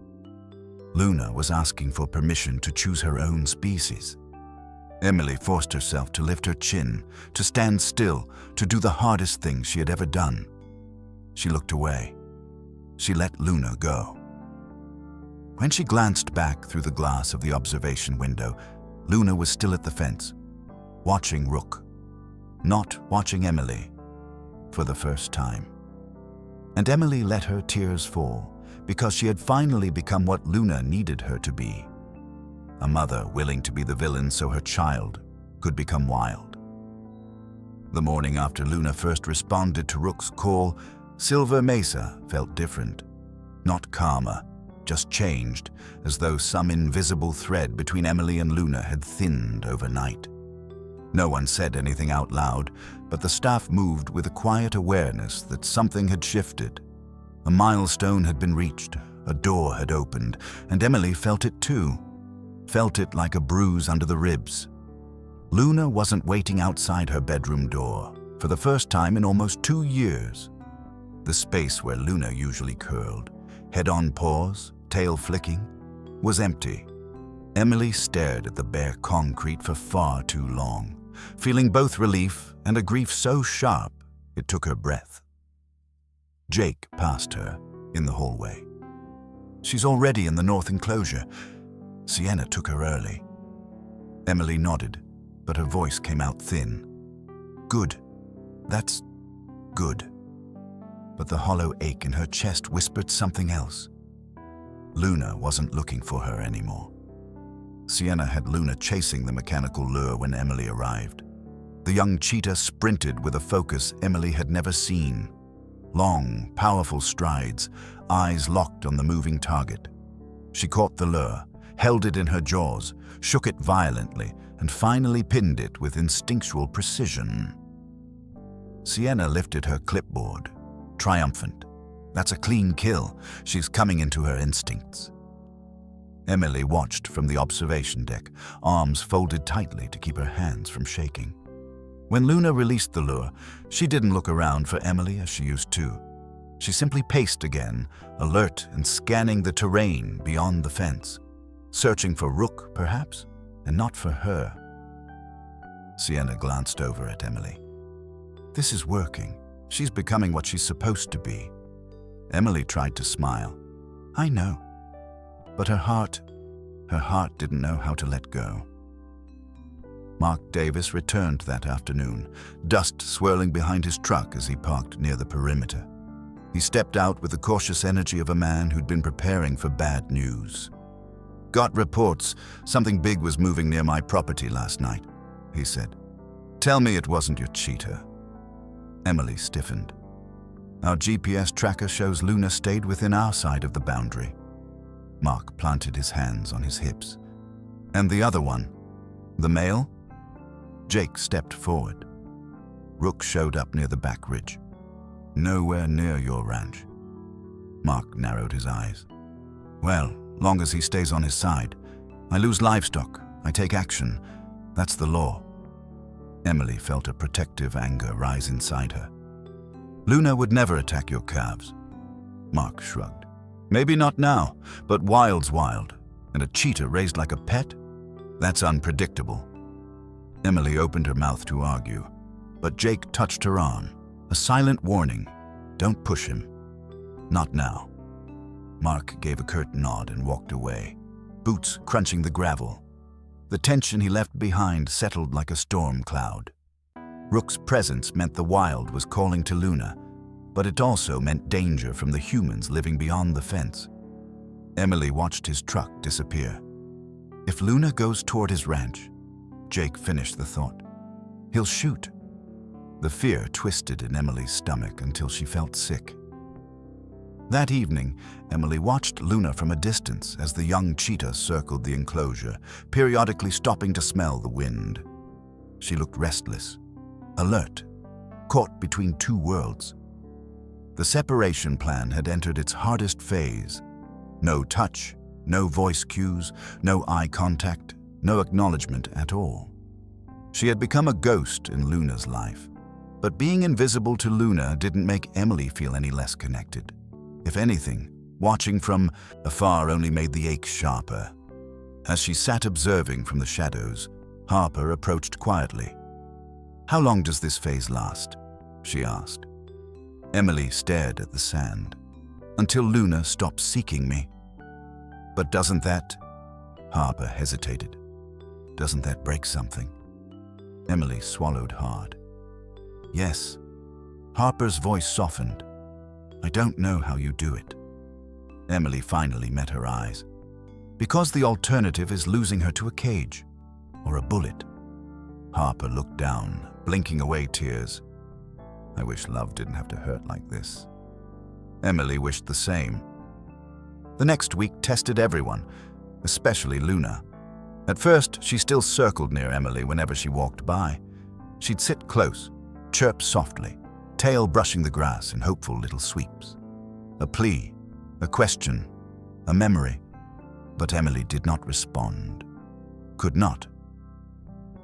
Luna was asking for permission to choose her own species. Emily forced herself to lift her chin, to stand still, to do the hardest thing she had ever done. She looked away. She let Luna go. When she glanced back through the glass of the observation window, Luna was still at the fence, watching Rook, not watching Emily, for the first time. And Emily let her tears fall, because she had finally become what Luna needed her to be. A mother willing to be the villain so her child could become wild. The morning after Luna first responded to Rook's call, Silver Mesa felt different. Not calmer, just changed, as though some invisible thread between Emily and Luna had thinned overnight. No one said anything out loud, but the staff moved with a quiet awareness that something had shifted. A milestone had been reached, A door had opened, and Emily felt it too. Felt it like a bruise under the ribs. Luna wasn't waiting outside her bedroom door, for the first time in almost 2 years. The space where Luna usually curled, head on paws, tail flicking, was empty. Emily stared at the bare concrete for far too long, feeling both relief and a grief so sharp it took her breath. Jake passed her in the hallway. She's already in the north enclosure. Sienna took her early. Emily nodded, but her voice came out thin. Good. That's good. But the hollow ache in her chest whispered something else. Luna wasn't looking for her anymore. Sienna had Luna chasing the mechanical lure when Emily arrived. The young cheetah sprinted with a focus Emily had never seen. Long, powerful strides, eyes locked on the moving target. She caught the lure, held it in her jaws, shook it violently, and finally pinned it with instinctual precision. Sienna lifted her clipboard, triumphant. That's a clean kill. She's coming into her instincts. Emily watched from the observation deck, arms folded tightly to keep her hands from shaking. When Luna released the lure, she didn't look around for Emily as she used to. She simply paced again, alert and scanning the terrain beyond the fence, searching for Rook, perhaps, and not for her. Sienna glanced over at Emily. This is working. She's becoming what she's supposed to be. Emily tried to smile. I know. But her heart didn't know how to let go. Mark Davis returned that afternoon, dust swirling behind his truck as he parked near the perimeter. He stepped out with the cautious energy of a man who'd been preparing for bad news. Got reports something big was moving near my property last night, he said. Tell me it wasn't your cheetah. Emily stiffened. Our GPS tracker shows Luna stayed within our side of the boundary. Mark planted his hands on his hips. And the other one? The male? Jake stepped forward. Rook showed up near the back ridge. Nowhere near your ranch. Mark narrowed his eyes. Well, long as he stays on his side. I lose livestock. I take action. That's the law. Emily felt a protective anger rise inside her. Luna would never attack your calves. Mark shrugged. Maybe not now, but wild's wild. And a cheetah raised like a pet? That's unpredictable. Emily opened her mouth to argue, but Jake touched her on. A silent warning. Don't push him. Not now. Mark gave a curt nod and walked away, boots crunching the gravel. The tension he left behind settled like a storm cloud. Rook's presence meant the wild was calling to Luna, but it also meant danger from the humans living beyond the fence. Emily watched his truck disappear. If Luna goes toward his ranch, Jake finished the thought, he'll shoot. The fear twisted in Emily's stomach until she felt sick. That evening, Emily watched Luna from a distance as the young cheetah circled the enclosure, periodically stopping to smell the wind. She looked restless, alert, caught between two worlds. The separation plan had entered its hardest phase. No touch, no voice cues, no eye contact, no acknowledgement at all. She had become a ghost in Luna's life. But being invisible to Luna didn't make Emily feel any less connected. If anything, watching from afar only made the ache sharper. As she sat observing from the shadows, Harper approached quietly. How long does this phase last? She asked. Emily stared at the sand. Until Luna stops seeking me. But doesn't that... Harper hesitated. Doesn't that break something? Emily swallowed hard. Yes. Harper's voice softened. I don't know how you do it. Emily finally met her eyes. Because the alternative is losing her to a cage or a bullet. Harper looked down, blinking away tears. I wish love didn't have to hurt like this. Emily wished the same. The next week tested everyone, especially Luna. At first, she still circled near Emily whenever she walked by. She'd sit close, chirp softly, tail brushing the grass in hopeful little sweeps. A plea, a question, a memory. But Emily did not respond. Could not.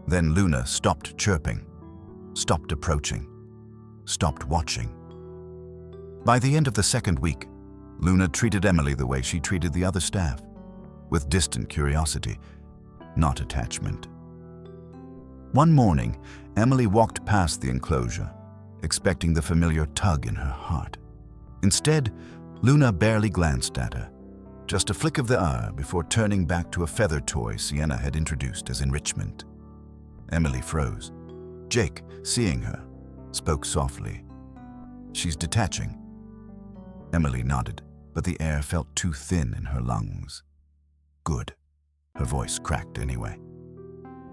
Then Luna stopped chirping, stopped approaching, stopped watching. By the end of the second week, Luna treated Emily the way she treated the other staff, with distant curiosity, not attachment. One morning, Emily walked past the enclosure, expecting the familiar tug in her heart. Instead, Luna barely glanced at her, just a flick of the eye before turning back to a feather toy Sienna had introduced as enrichment. Emily froze. Jake, seeing her, spoke softly. "She's detaching." Emily nodded, but the air felt too thin in her lungs. "Good." Her voice cracked anyway.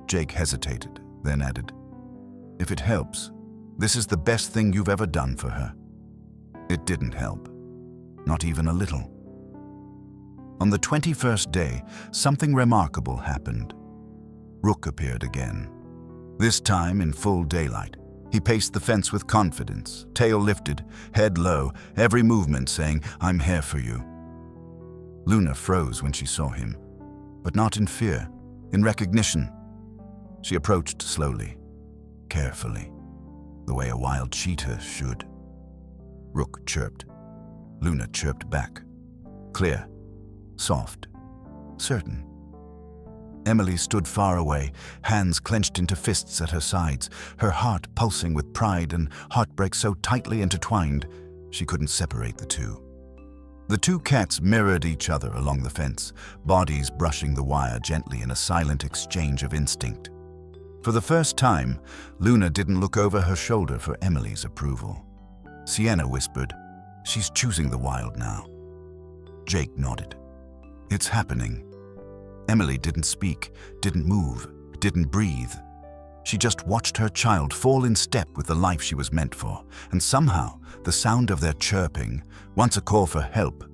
Jake hesitated, then added, "If it helps, this is the best thing you've ever done for her." It didn't help. Not even a little. On the 21st day, something remarkable happened. Rook appeared again. This time in full daylight. He paced the fence with confidence, tail lifted, head low, every movement saying, "I'm here for you." Luna froze when she saw him, but not in fear, in recognition. She approached slowly, carefully, the way a wild cheetah should. Rook chirped. Luna chirped back. Clear, soft, certain. Emily stood far away, hands clenched into fists at her sides, her heart pulsing with pride and heartbreak so tightly intertwined she couldn't separate the two. The two cats mirrored each other along the fence, bodies brushing the wire gently in a silent exchange of instinct. For the first time, Luna didn't look over her shoulder for Emily's approval. Sienna whispered, "She's choosing the wild now." Jake nodded. "It's happening." Emily didn't speak, didn't move, didn't breathe. She just watched her child fall in step with the life she was meant for, and somehow the sound of their chirping, once a call for help,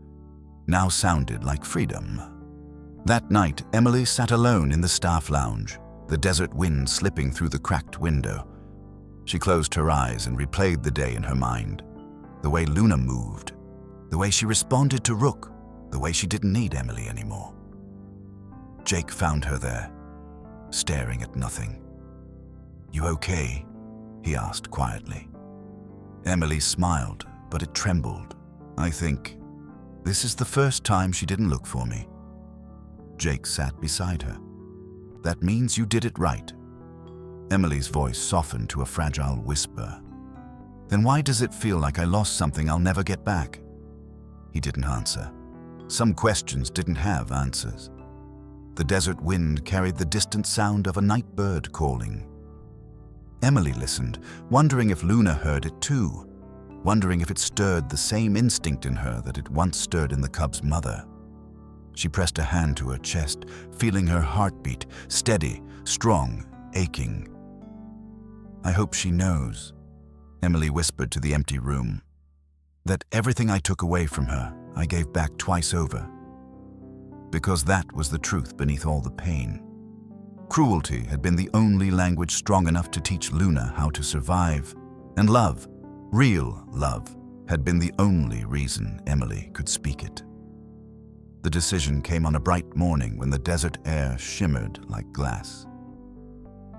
now sounded like freedom. That night, Emily sat alone in the staff lounge, the desert wind slipping through the cracked window. She closed her eyes and replayed the day in her mind. The way Luna moved, the way she responded to Rook, the way she didn't need Emily anymore. Jake found her there, staring at nothing. "You okay?" he asked quietly. Emily smiled, but it trembled. "I think this is the first time she didn't look for me." Jake sat beside her. "That means you did it right." Emily's voice softened to a fragile whisper. "Then why does it feel like I lost something I'll never get back?" He didn't answer. Some questions didn't have answers. The desert wind carried the distant sound of a night bird calling. Emily listened, wondering if Luna heard it too, wondering if it stirred the same instinct in her that it once stirred in the cub's mother. She pressed a hand to her chest, feeling her heartbeat, steady, strong, aching. "I hope she knows," Emily whispered to the empty room, "that everything I took away from her, I gave back twice over. Because that was the truth beneath all the pain. Cruelty had been the only language strong enough to teach Luna how to survive, and love, real love, had been the only reason Emily could speak it." The decision came on a bright morning when the desert air shimmered like glass.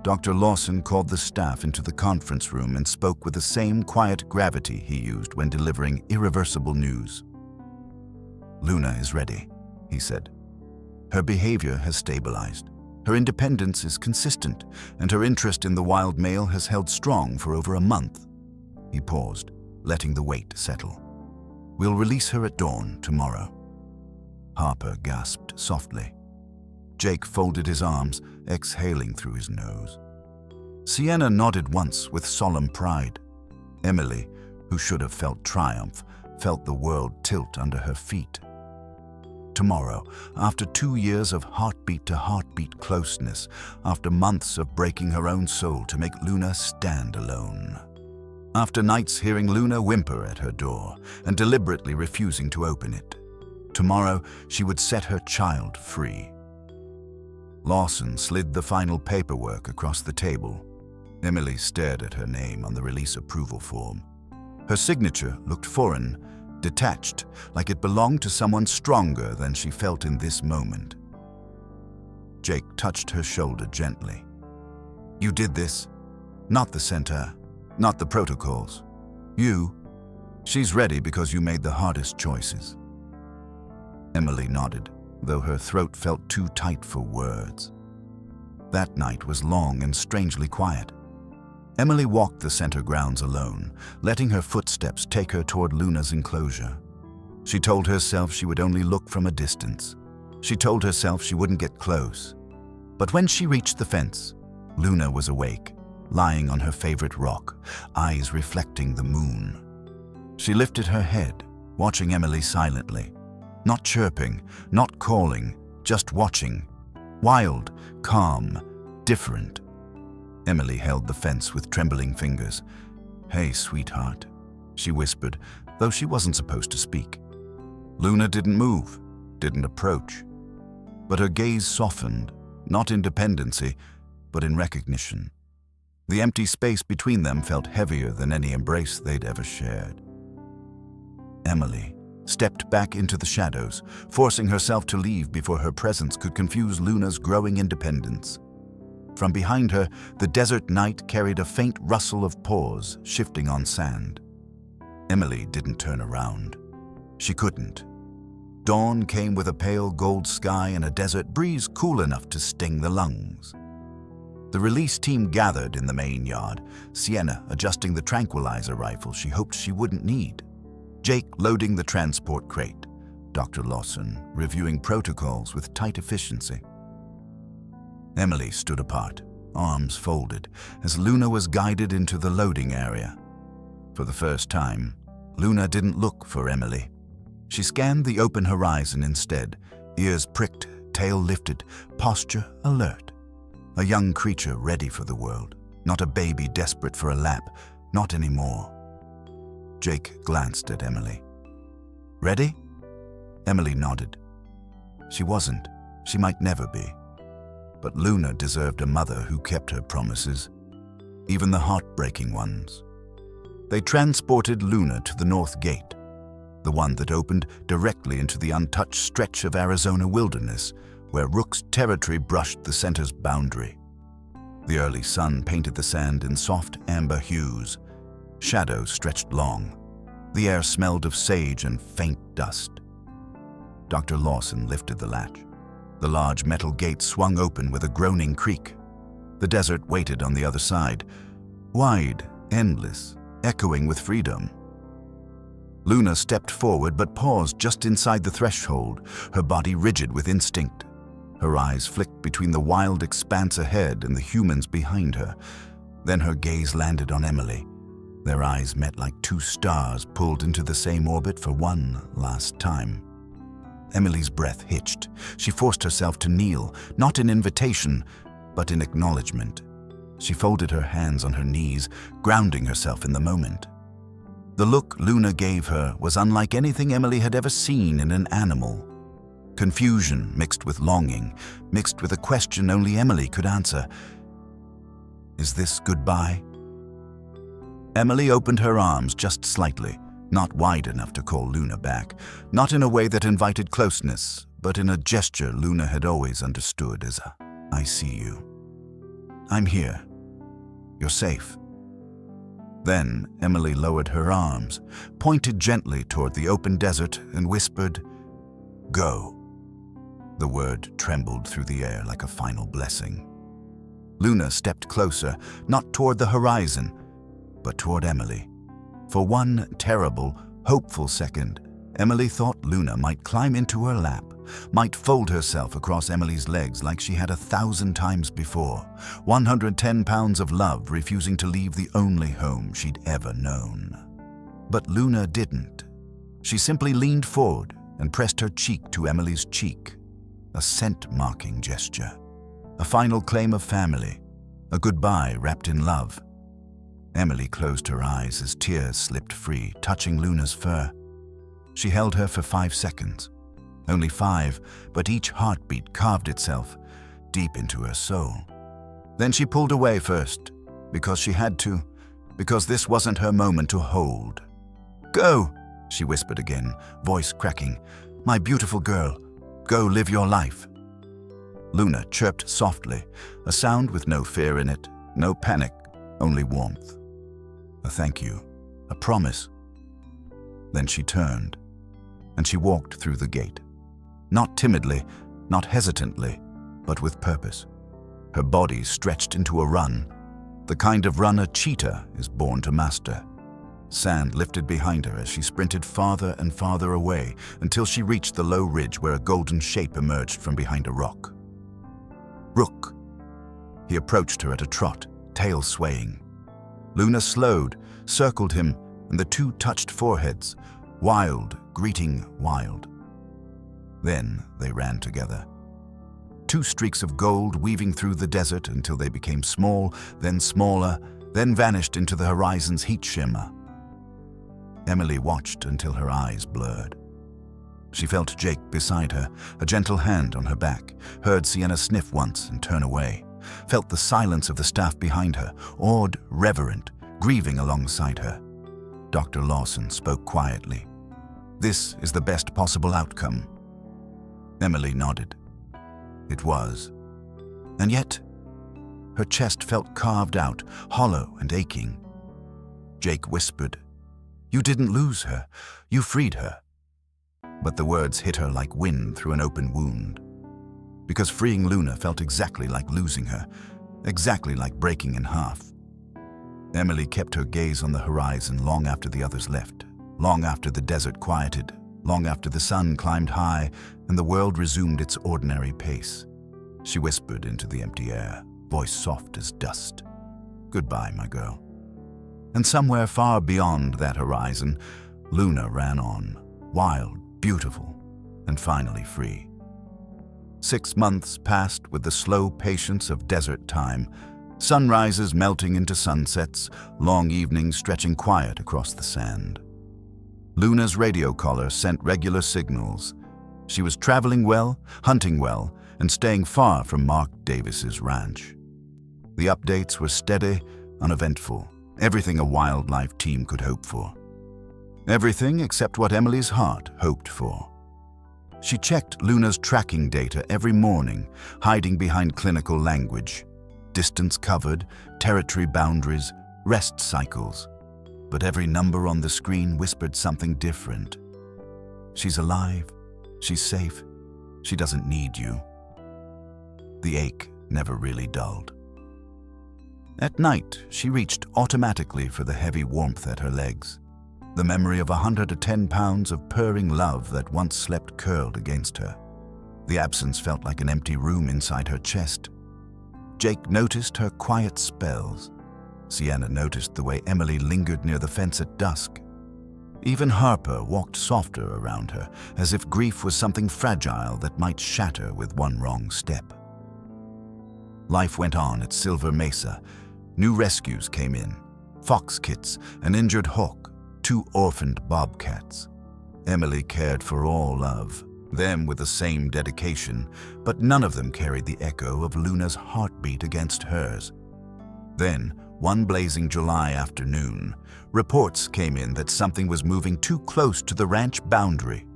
Dr. Lawson called the staff into the conference room and spoke with the same quiet gravity he used when delivering irreversible news. "Luna is ready," he said. "Her behavior has stabilized. Her independence is consistent, and her interest in the wild male has held strong for over a month." He paused, letting the weight settle. "We'll release her at dawn tomorrow." Harper gasped softly. Jake folded his arms, exhaling through his nose. Sienna nodded once with solemn pride. Emily, who should have felt triumph, felt the world tilt under her feet. Tomorrow, after 2 years of heartbeat-to-heartbeat closeness, after months of breaking her own soul to make Luna stand alone, after nights hearing Luna whimper at her door and deliberately refusing to open it, tomorrow she would set her child free. Lawson slid the final paperwork across the table. Emily stared at her name on the release approval form. Her signature looked foreign, detached, like it belonged to someone stronger than she felt in this moment. Jake touched her shoulder gently. "You did this. Not the center, not the protocols. You. She's ready because you made the hardest choices." Emily nodded, though her throat felt too tight for words. That night was long and strangely quiet. Emily walked the center grounds alone, letting her footsteps take her toward Luna's enclosure. She told herself she would only look from a distance. She told herself she wouldn't get close. But when she reached the fence, Luna was awake, lying on her favorite rock, eyes reflecting the moon. She lifted her head, watching Emily silently. Not chirping, not calling, just watching. Wild, calm, different. Emily held the fence with trembling fingers. "Hey, sweetheart," she whispered, though she wasn't supposed to speak. Luna didn't move, didn't approach. But her gaze softened, not in dependency, but in recognition. The empty space between them felt heavier than any embrace they'd ever shared. Emily stepped back into the shadows, forcing herself to leave before her presence could confuse Luna's growing independence. From behind her, the desert night carried a faint rustle of paws shifting on sand. Emily didn't turn around. She couldn't. Dawn came with a pale gold sky and a desert breeze cool enough to sting the lungs. The release team gathered in the main yard, Sienna adjusting the tranquilizer rifle she hoped she wouldn't need, Jake loading the transport crate, Dr. Lawson reviewing protocols with tight efficiency. Emily stood apart, arms folded, as Luna was guided into the loading area. For the first time, Luna didn't look for Emily. She scanned the open horizon instead, ears pricked, tail lifted, posture alert. A young creature ready for the world, not a baby desperate for a lap, not anymore. Jake glanced at Emily. "Ready?" Emily nodded. She wasn't. She might never be. But Luna deserved a mother who kept her promises, even the heartbreaking ones. They transported Luna to the north gate, the one that opened directly into the untouched stretch of Arizona wilderness, where Rook's territory brushed the center's boundary. The early sun painted the sand in soft amber hues. Shadows stretched long. The air smelled of sage and faint dust. Dr. Lawson lifted the latch. The large metal gate swung open with a groaning creak. The desert waited on the other side, wide, endless, echoing with freedom. Luna stepped forward but paused just inside the threshold, her body rigid with instinct. Her eyes flicked between the wild expanse ahead and the humans behind her. Then her gaze landed on Emily. Their eyes met like two stars pulled into the same orbit for one last time. Emily's breath hitched. She forced herself to kneel, not in invitation, but in acknowledgement. She folded her hands on her knees, grounding herself in the moment. The look Luna gave her was unlike anything Emily had ever seen in an animal. Confusion mixed with longing, mixed with a question only Emily could answer. "Is this goodbye?" Emily opened her arms just slightly, not wide enough to call Luna back, not in a way that invited closeness, but in a gesture Luna had always understood as a "I see you. I'm here. You're safe." Then Emily lowered her arms, pointed gently toward the open desert, and whispered, "Go." The word trembled through the air like a final blessing. Luna stepped closer, not toward the horizon, but toward Emily. For one terrible, hopeful second, Emily thought Luna might climb into her lap, might fold herself across Emily's legs like she had 1,000 times before, 110 pounds of love refusing to leave the only home she'd ever known. But Luna didn't. She simply leaned forward and pressed her cheek to Emily's cheek, a scent-marking gesture, a final claim of family, a goodbye wrapped in love. Emily closed her eyes as tears slipped free, touching Luna's fur. She held her for 5 seconds. Only 5, but each heartbeat carved itself deep into her soul. Then she pulled away first, because she had to, because this wasn't her moment to hold. "Go," she whispered again, voice cracking. "My beautiful girl, go live your life." Luna chirped softly, a sound with no fear in it, no panic, only warmth. A thank you, a promise. Then she turned, and she walked through the gate. Not timidly, not hesitantly, but with purpose. Her body stretched into a run, the kind of run a cheetah is born to master. Sand lifted behind her as she sprinted farther and farther away until she reached the low ridge where a golden shape emerged from behind a rock. "Rook!" He approached her at a trot, tail swaying. Luna slowed, circled him, and the two touched foreheads, wild, greeting wild. Then they ran together. Two streaks of gold weaving through the desert until they became small, then smaller, then vanished into the horizon's heat shimmer. Emily watched until her eyes blurred. She felt Jake beside her, a gentle hand on her back, heard Sienna sniff once and turn away, felt the silence of the staff behind her, awed, reverent, grieving alongside her. Dr. Lawson spoke quietly. "This is the best possible outcome." Emily nodded. It was. And yet, her chest felt carved out, hollow and aching. Jake whispered, "You didn't lose her, you freed her." But the words hit her like wind through an open wound. Because freeing Luna felt exactly like losing her, exactly like breaking in half. Emily kept her gaze on the horizon long after the others left, long after the desert quieted, long after the sun climbed high and the world resumed its ordinary pace. She whispered into the empty air, voice soft as dust. "Goodbye, my girl." And somewhere far beyond that horizon, Luna ran on, wild, beautiful, and finally free. 6 months passed with the slow patience of desert time, sunrises melting into sunsets, long evenings stretching quiet across the sand. Luna's radio collar sent regular signals. She was traveling well, hunting well, and staying far from Mark Davis's ranch. The updates were steady, uneventful, everything a wildlife team could hope for. Everything except what Emily's heart hoped for. She checked Luna's tracking data every morning, hiding behind clinical language. Distance covered, territory boundaries, rest cycles. But every number on the screen whispered something different. She's alive, she's safe, she doesn't need you. The ache never really dulled. At night, she reached automatically for the heavy warmth at her legs. The memory of 110 pounds of purring love that once slept curled against her. The absence felt like an empty room inside her chest. Jake noticed her quiet spells. Sienna noticed the way Emily lingered near the fence at dusk. Even Harper walked softer around her, as if grief was something fragile that might shatter with one wrong step. Life went on at Silver Mesa. New rescues came in. Fox kits, an injured hawk, 2 orphaned bobcats. Emily cared for all of them with the same dedication, but none of them carried the echo of Luna's heartbeat against hers. Then, one blazing July afternoon, reports came in that something was moving too close to the ranch boundary.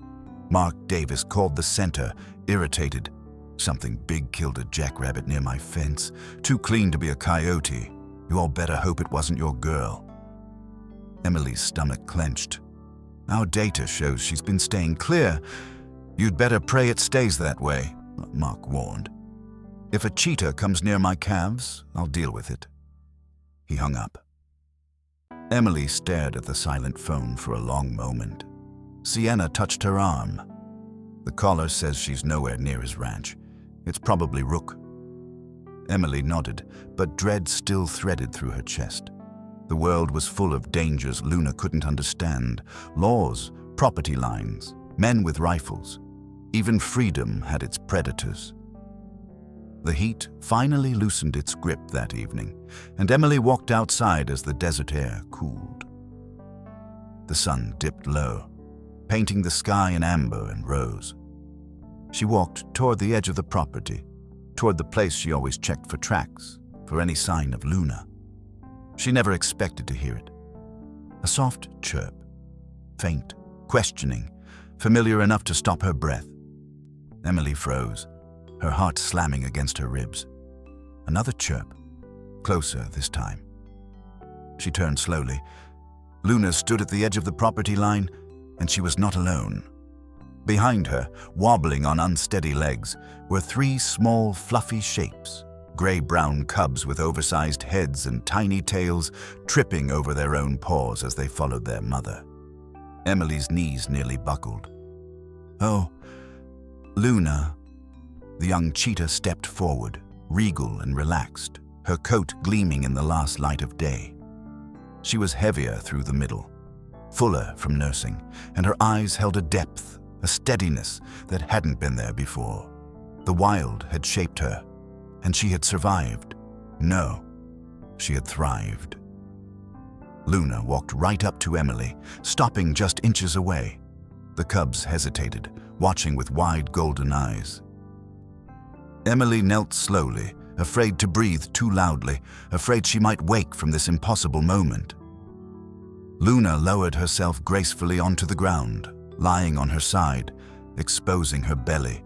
Mark Davis called the center, irritated. "Something big killed a jackrabbit near my fence. Too clean to be a coyote. You all better hope it wasn't your girl." Emily's stomach clenched. "Our data shows she's been staying clear. You'd better pray it stays that way," Mark warned. "If a cheetah comes near my calves, I'll deal with it." He hung up. Emily stared at the silent phone for a long moment. Sienna touched her arm. "The caller says she's nowhere near his ranch. It's probably Rook." Emily nodded, but dread still threaded through her chest. The world was full of dangers Luna couldn't understand. Laws, property lines, men with rifles. Even freedom had its predators. The heat finally loosened its grip that evening, and Emily walked outside as the desert air cooled. The sun dipped low, painting the sky in amber and rose. She walked toward the edge of the property, toward the place she always checked for tracks, for any sign of Luna. She never expected to hear it. A soft chirp, faint, questioning, familiar enough to stop her breath. Emily froze, her heart slamming against her ribs. Another chirp, closer this time. She turned slowly. Luna stood at the edge of the property line, and she was not alone. Behind her, wobbling on unsteady legs, were three small, fluffy shapes, gray-brown cubs with oversized heads and tiny tails, tripping over their own paws as they followed their mother. Emily's knees nearly buckled. "Oh, Luna." The young cheetah stepped forward, regal and relaxed, her coat gleaming in the last light of day. She was heavier through the middle, fuller from nursing, and her eyes held a depth, a steadiness that hadn't been there before. The wild had shaped her, and she had survived. No, she had thrived. Luna walked right up to Emily, stopping just inches away. The cubs hesitated, watching with wide golden eyes. Emily knelt slowly, afraid to breathe too loudly, afraid she might wake from this impossible moment. Luna lowered herself gracefully onto the ground, lying on her side, exposing her belly.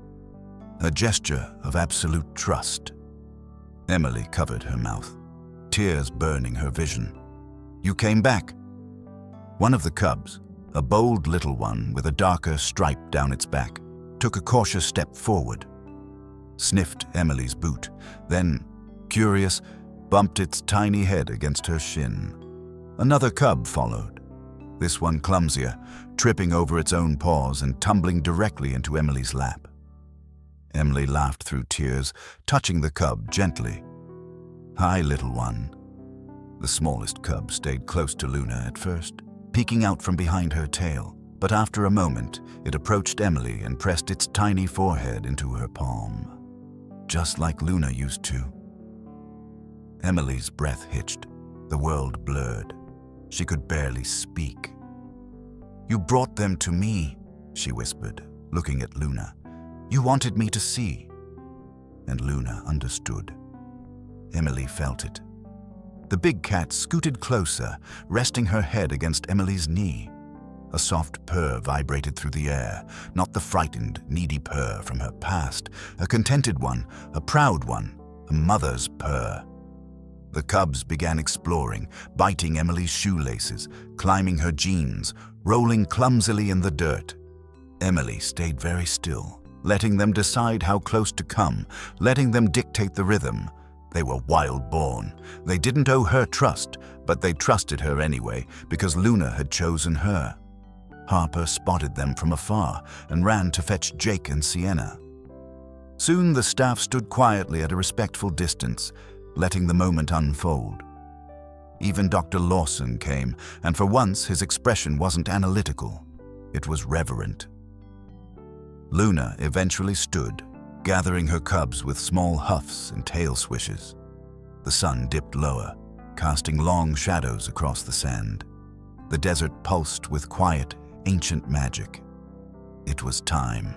A gesture of absolute trust. Emily covered her mouth, tears burning her vision. "You came back." One of the cubs, a bold little one with a darker stripe down its back, took a cautious step forward, sniffed Emily's boot, then, curious, bumped its tiny head against her shin. Another cub followed, this one clumsier, tripping over its own paws and tumbling directly into Emily's lap. Emily laughed through tears, touching the cub gently. "Hi, little one." The smallest cub stayed close to Luna at first, peeking out from behind her tail, but after a moment, it approached Emily and pressed its tiny forehead into her palm, just like Luna used to. Emily's breath hitched, the world blurred. She could barely speak. "You brought them to me," she whispered, looking at Luna. "You wanted me to see." And Luna understood. Emily felt it. The big cat scooted closer, resting her head against Emily's knee. A soft purr vibrated through the air, not the frightened, needy purr from her past, a contented one, a proud one, a mother's purr. The cubs began exploring, biting Emily's shoelaces, climbing her jeans, rolling clumsily in the dirt. Emily stayed very still, letting them decide how close to come, letting them dictate the rhythm. They were wild-born. They didn't owe her trust, but they trusted her anyway because Luna had chosen her. Harper spotted them from afar and ran to fetch Jake and Sienna. Soon the staff stood quietly at a respectful distance, letting the moment unfold. Even Dr. Lawson came, and for once his expression wasn't analytical. It was reverent. Luna eventually stood, gathering her cubs with small huffs and tail swishes. The sun dipped lower, casting long shadows across the sand. The desert pulsed with quiet, ancient magic. It was time.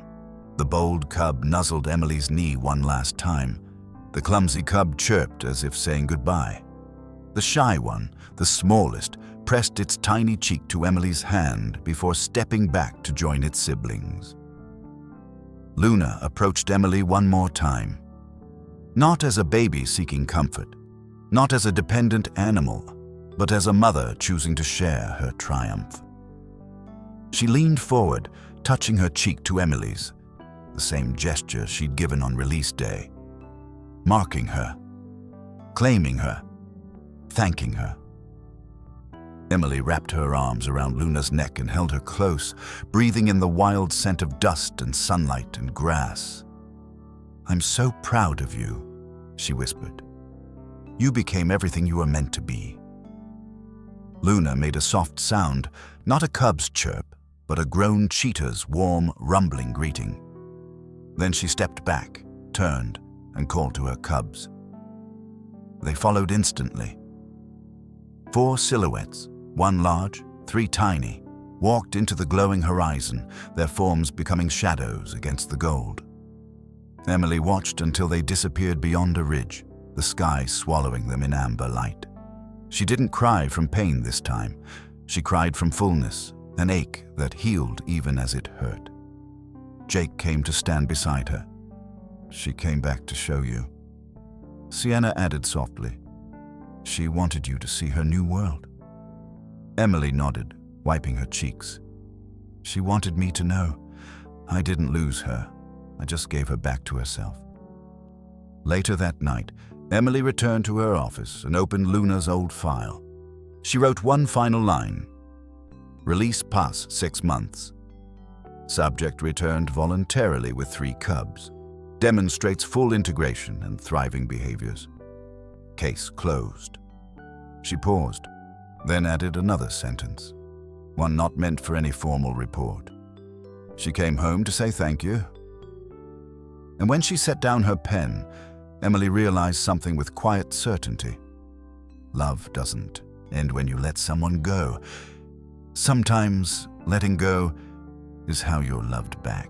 The bold cub nuzzled Emily's knee one last time. The clumsy cub chirped as if saying goodbye. The shy one, the smallest, pressed its tiny cheek to Emily's hand before stepping back to join its siblings. Luna approached Emily one more time. Not as a baby seeking comfort, not as a dependent animal, but as a mother choosing to share her triumph. She leaned forward, touching her cheek to Emily's, the same gesture she'd given on release day, marking her, claiming her, thanking her. Emily wrapped her arms around Luna's neck and held her close, breathing in the wild scent of dust and sunlight and grass. "I'm so proud of you," she whispered. "You became everything you were meant to be." Luna made a soft sound, not a cub's chirp, but a grown cheetah's warm, rumbling greeting. Then she stepped back, turned, and called to her cubs. They followed instantly. 4 silhouettes, 1 large, 3 tiny, walked into the glowing horizon, their forms becoming shadows against the gold. Emily watched until they disappeared beyond a ridge, the sky swallowing them in amber light. She didn't cry from pain this time. She cried from fullness, an ache that healed even as it hurt. Jake came to stand beside her. "She came back to show you." Sienna added softly, "She wanted you to see her new world." Emily nodded, wiping her cheeks. "She wanted me to know. I didn't lose her. I just gave her back to herself." Later that night, Emily returned to her office and opened Luna's old file. She wrote one final line. "Release pass 6 months. Subject returned voluntarily with 3 cubs. Demonstrates full integration and thriving behaviors. Case closed." She paused, then added another sentence, one not meant for any formal report. She came home to say thank you. And when she set down her pen, Emily realized something with quiet certainty. Love doesn't end when you let someone go. Sometimes letting go is how you're loved back.